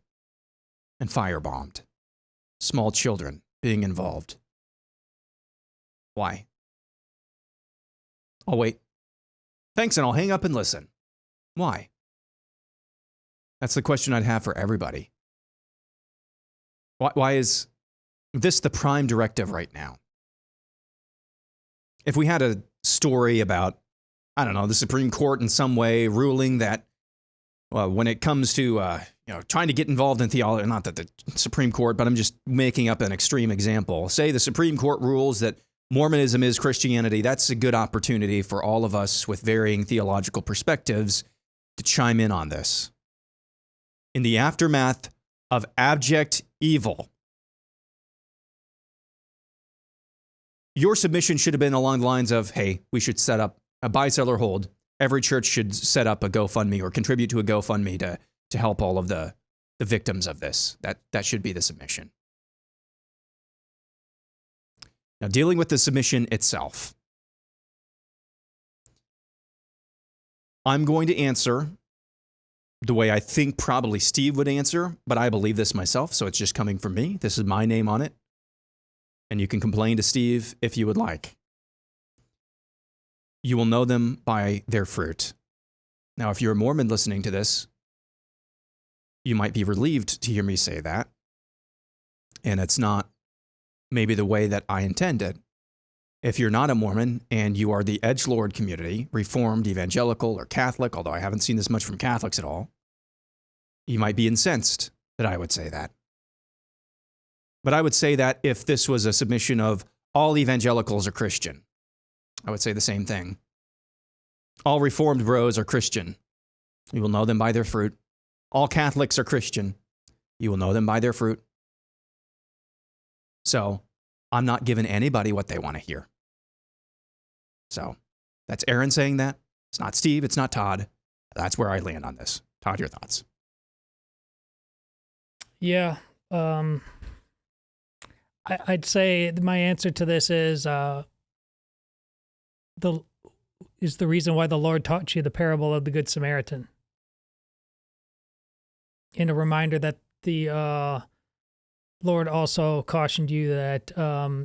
and firebombed? Small children being involved. Why? I'll wait. Thanks, and I'll hang up and listen. Why? That's the question I'd have for everybody. Why is this the prime directive right now? If we had a story about, I don't know, the Supreme Court in some way ruling that when it comes to trying to get involved in theology, not that the Supreme Court, but I'm just making up an extreme example. Say the Supreme Court rules that Mormonism is Christianity. That's a good opportunity for all of us with varying theological perspectives to chime in on this. In the aftermath of abject evil, your submission should have been along the lines of, hey, we should set up a buy, sell, or hold. Every church should set up a GoFundMe or contribute to a GoFundMe to help all of the victims of this. That should be the submission. Now, dealing with the submission itself, I'm going to answer the way I think probably Steve would answer, but I believe this myself, so it's just coming from me. This is my name on it. And you can complain to Steve if you would like. You will know them by their fruit. Now, if you're a Mormon listening to this, you might be relieved to hear me say that. And it's not maybe the way that I intended. If you're not a Mormon and you are the edgelord community, Reformed, Evangelical, or Catholic, although I haven't seen this much from Catholics at all, you might be incensed that I would say that. But I would say that if this was a submission of all evangelicals are Christian, I would say the same thing. All Reformed bros are Christian. You will know them by their fruit. All Catholics are Christian. You will know them by their fruit. So I'm not giving anybody what they want to hear. So that's Aaron saying that. It's not Steve. It's not Todd. That's where I land on this. Todd, your thoughts? Yeah. I'd say my answer to this is the reason why the Lord taught you the parable of the Good Samaritan. And a reminder that the Lord also cautioned you that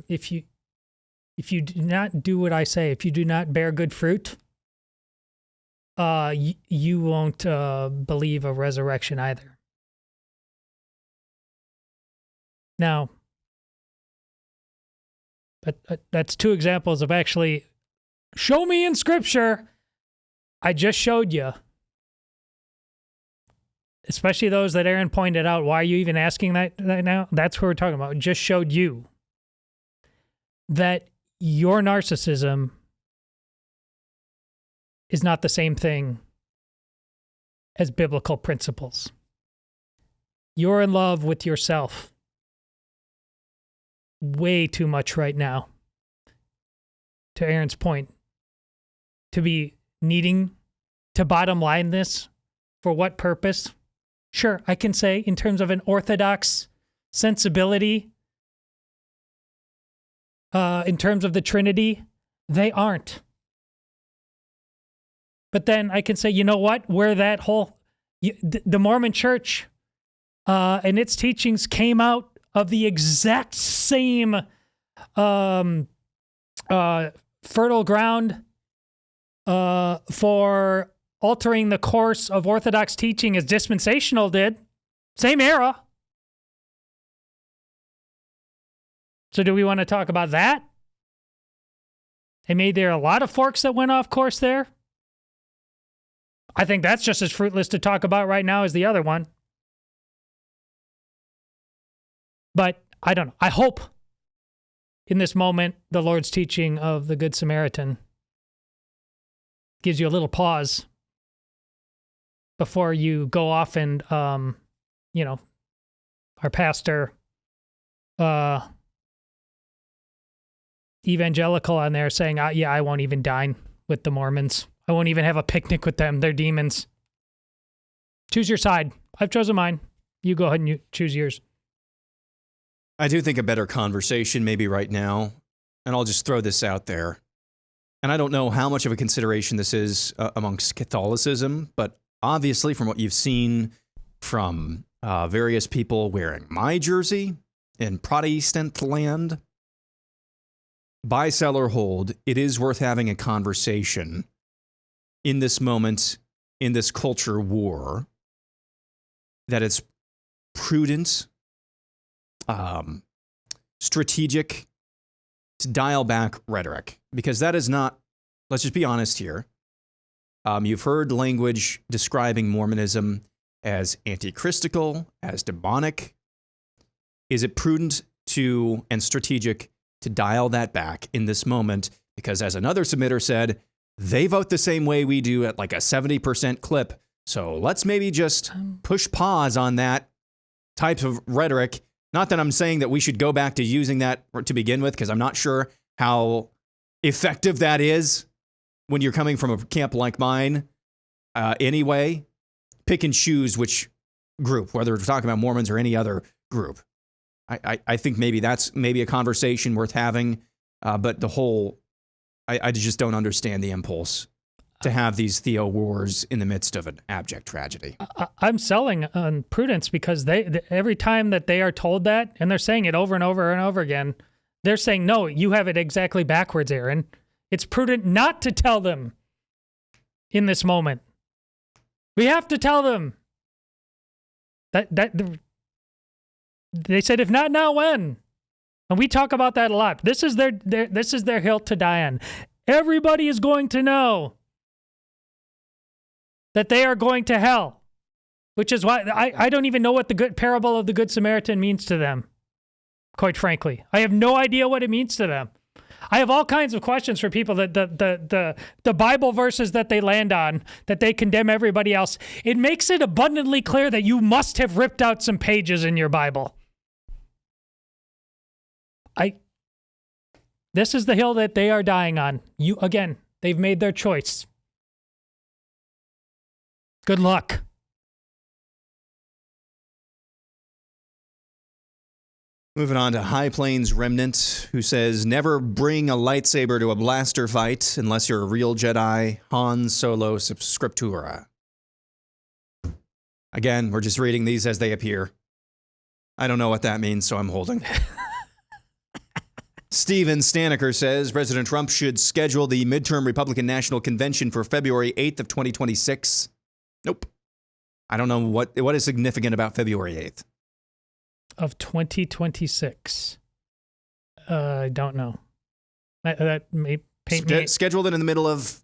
if you do not do what I say, if you do not bear good fruit, you won't believe a resurrection either. Now, that's two examples of actually, show me in Scripture. I just showed you. Especially those that Aaron pointed out. Why are you even asking that now? That's what we're talking about. Just showed you that your narcissism is not the same thing as biblical principles. You're in love with yourself way too much right now. To Aaron's point, to be needing to bottom line this, for what purpose? Sure, I can say in terms of an orthodox sensibility, in terms of the Trinity, they aren't. But then I can say, you know what? Where that whole, the Mormon Church and its teachings came out of the exact same fertile ground for altering the course of Orthodox teaching as dispensational did. Same era. So do we want to talk about that And maybe there are a lot of forks that went off course there. I think that's just as fruitless to talk about right now as the other one. But I don't know. I hope in this moment the Lord's teaching of the Good Samaritan gives you a little pause before you go off and, our pastor, evangelical on there saying, I won't even dine with the Mormons. I won't even have a picnic with them. They're demons. Choose your side. I've chosen mine. You go ahead and you choose yours. I do think a better conversation maybe right now, and I'll just throw this out there. And I don't know how much of a consideration this is amongst Catholicism, but obviously from what you've seen from various people wearing my jersey in Protestant land, buy, sell, or hold, it is worth having a conversation in this moment, in this culture war, that it's prudent, strategic to dial back rhetoric, because that is not, let's just be honest here. You've heard language describing Mormonism as anti-Christical, as demonic. Is it prudent and strategic to dial that back in this moment? Because as another submitter said, they vote the same way we do at like a 70% clip. So let's maybe just push pause on that type of rhetoric. Not that I'm saying that we should go back to using that to begin with, because I'm not sure how effective that is when you're coming from a camp like mine. Anyway, pick and choose which group, whether we're talking about Mormons or any other group. I think maybe that's maybe a conversation worth having, but the whole, I just don't understand the impulse to have these Theo wars in the midst of an abject tragedy. I'm selling on prudence because every time that they are told that, and they're saying it over and over and over again, they're saying, no, you have it exactly backwards, Aaron. It's prudent not to tell them in this moment. We have to tell them that they said, if not now, when? And we talk about that a lot. This is their hill to die on. Everybody is going to know that they are going to hell, which is why I don't even know what the good parable of the Good Samaritan means to them. Quite frankly, I have no idea what it means to them. I have all kinds of questions for people that the Bible verses that they land on, that they condemn everybody else. It makes it abundantly clear that you must have ripped out some pages in your Bible. This is the hill that they are dying on. Again, they've made their choice. Good luck. Moving on to High Plains Remnant, who says, never bring a lightsaber to a blaster fight unless you're a real Jedi, Han Solo Scriptura. Again, we're just reading these as they appear. I don't know what that means, so I'm holding. Steven Staniker says, President Trump should schedule the midterm Republican National Convention for February 8th of 2026. Nope. I don't know what is significant about February 8th. Of 2026. I don't know. That may paint me. Scheduled it in the middle of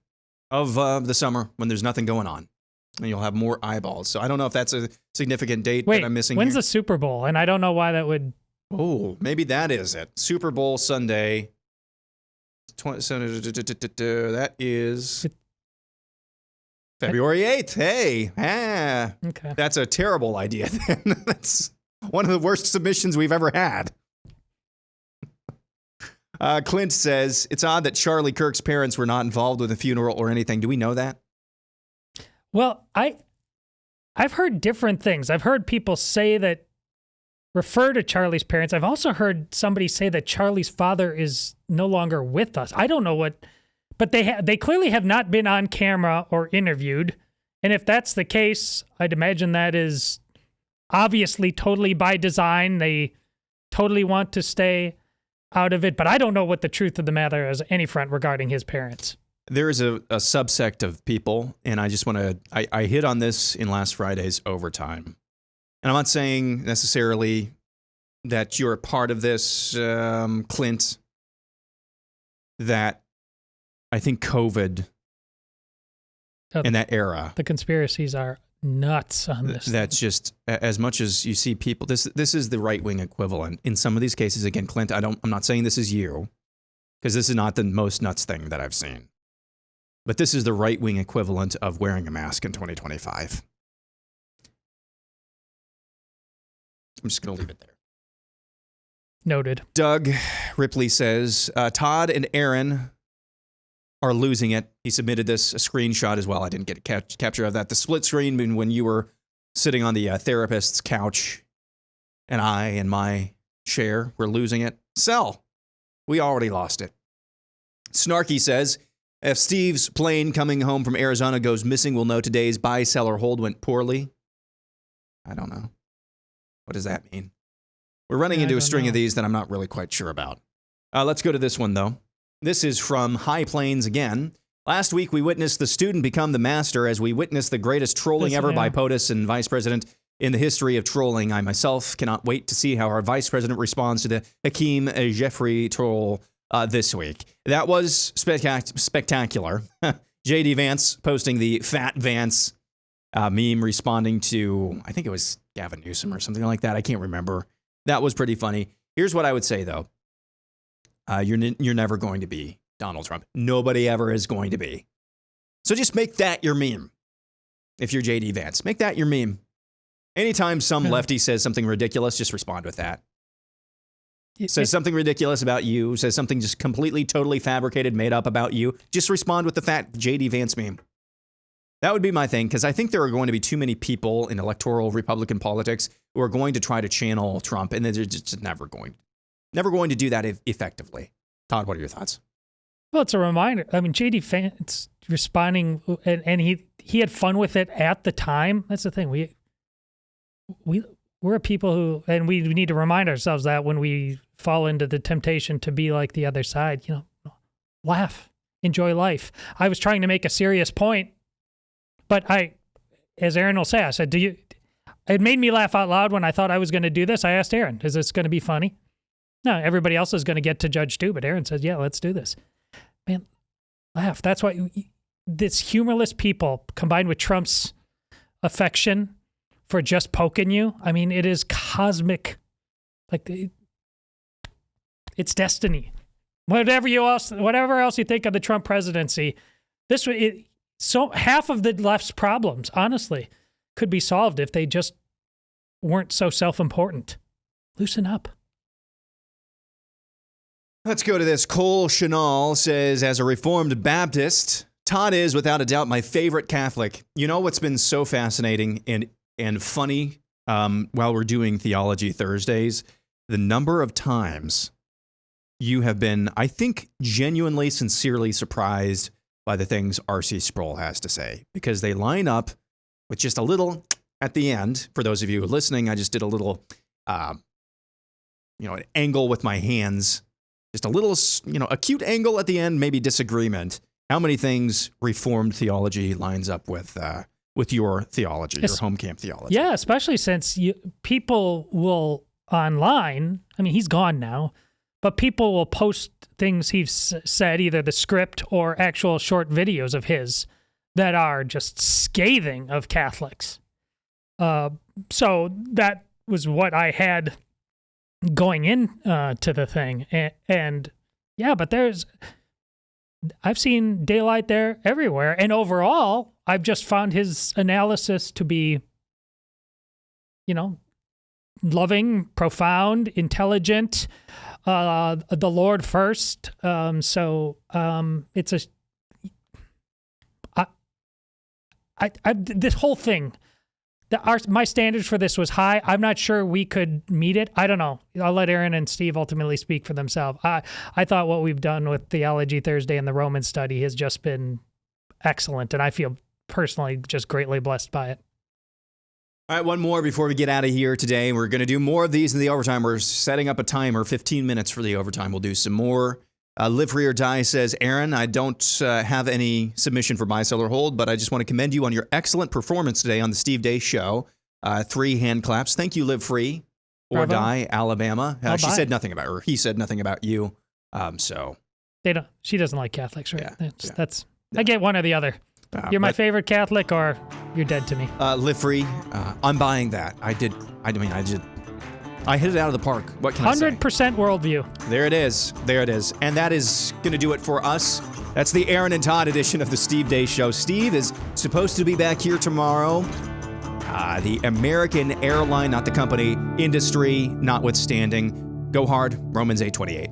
the summer when there's nothing going on. And you'll have more eyeballs. So I don't know if that's a significant date that I'm missing. When's here. the Super Bowl? And I don't know why that would... Oh, maybe that is it. Super Bowl Sunday. That is February 8th. Hey. Okay. That's a terrible idea then. That's one of the worst submissions we've ever had. Clint says, it's odd that Charlie Kirk's parents were not involved with the funeral or anything. Do we know that? Well, I've heard different things. I've heard people refer to Charlie's parents. I've also heard somebody say that Charlie's father is no longer with us. I don't know what, but they clearly have not been on camera or interviewed. And if that's the case, I'd imagine that is obviously totally by design. They totally want to stay out of it, but I don't know what the truth of the matter is any front regarding his parents. There is a subsect of people, and I just want to, I hit on this in last Friday's overtime. And I'm not saying necessarily that you're a part of this, Clint, that I think COVID in that era. The conspiracies are nuts on this. That's just, as much as you see people, this is the right-wing equivalent. In some of these cases, again, Clint, I'm not saying this is you, because this is not the most nuts thing that I've seen. But this is the right-wing equivalent of wearing a mask in 2025. I'm just going to leave it there. Noted. Doug Ripley says, Todd and Aaron are losing it. He submitted a screenshot as well. I didn't get a capture of that. The split screen when you were sitting on the therapist's couch and I in my chair were losing it. Sell. We already lost it. Snarky says, if Steve's plane coming home from Arizona goes missing, we'll know today's buy, sell, or hold went poorly. I don't know. What does that mean? We're running into a string of these that I'm not really quite sure about. Let's go to this one, though. This is from High Plains again. Last week, we witnessed the student become the master as we witnessed the greatest trolling ever by POTUS and Vice President in the history of trolling. I myself cannot wait to see how our Vice President responds to the Hakeem Jeffrey troll this week. That was spectacular. J.D. Vance posting the Fat Vance meme responding to, I think it was Gavin Newsom or something like that. I can't remember. That was pretty funny. Here's what I would say, though. You're never going to be Donald Trump. Nobody ever is going to be. So just make that your meme. If you're J.D. Vance, make that your meme. Anytime some lefty says something ridiculous, just respond with that. Says something ridiculous about you, says something just completely, totally fabricated, made up about you, just respond with the fat J.D. Vance meme. That would be my thing, because I think there are going to be too many people in electoral Republican politics who are going to try to channel Trump, and they're just never going to do that effectively. Todd, what are your thoughts? Well, it's a reminder. I mean, J.D. Vance responding, and he had fun with it at the time. That's the thing. We're people who, and we need to remind ourselves that when we fall into the temptation to be like the other side, laugh, enjoy life. I was trying to make a serious point, but as Aaron will say, I said, it made me laugh out loud when I thought I was going to do this. I asked Aaron, is this going to be funny? No, everybody else is going to get to judge too, but Aaron says, yeah, let's do this. Man, laugh. That's why this humorless people combined with Trump's affection for just poking you. I mean, it is cosmic. Like, it's destiny. Whatever else you think of the Trump presidency, so half of the left's problems, honestly, could be solved if they just weren't so self-important. Loosen up. Let's go to this. Cole Chanel says, as a Reformed Baptist, Todd is, without a doubt, my favorite Catholic. You know what's been so fascinating and funny while we're doing Theology Thursdays? The number of times you have been, I think, genuinely, sincerely surprised by the things R.C. Sproul has to say, because they line up with just a little at the end. For those of you listening, I just did a little, an angle with my hands. Just a little, a cute angle at the end, maybe disagreement. How many things Reformed theology lines up with your theology, your home camp theology? Yeah, especially since people will online, I mean, he's gone now, but people will post things he's said, either the script or actual short videos of his that are just scathing of Catholics. So that was what I had going in to the thing. And yeah, but I've seen daylight there everywhere. And overall, I've just found his analysis to be, loving, profound, intelligent, the Lord first. It's this whole thing, my standards for this was high. I'm not sure we could meet it. I don't know. I'll let Aaron and Steve ultimately speak for themselves. I thought what we've done with Theology Thursday and the Roman study has just been excellent, and I feel personally just greatly blessed by it. All right, one more before we get out of here today. We're going to do more of these in the overtime. We're setting up a timer, 15 minutes for the overtime. We'll do some more. Live Free or Die says, Aaron, I don't have any submission for buy, sell, or hold, but I just want to commend you on your excellent performance today on the Steve Deace Show. 3 hand claps. Thank you, Live Free or Bravo. Die, Alabama. I'll She buy said it. nothing about her. He said nothing about you. So She doesn't like Catholics, right? That's I get one or the other. You're my favorite Catholic, or you're dead to me. Live free. I'm buying that. I hit it out of the park. What can I say? 100% worldview. There it is. And that is going to do it for us. That's the Aaron and Todd edition of the Steve Deace Show. Steve is supposed to be back here tomorrow. The American airline, not the company, industry notwithstanding. Go hard, Romans 8:28.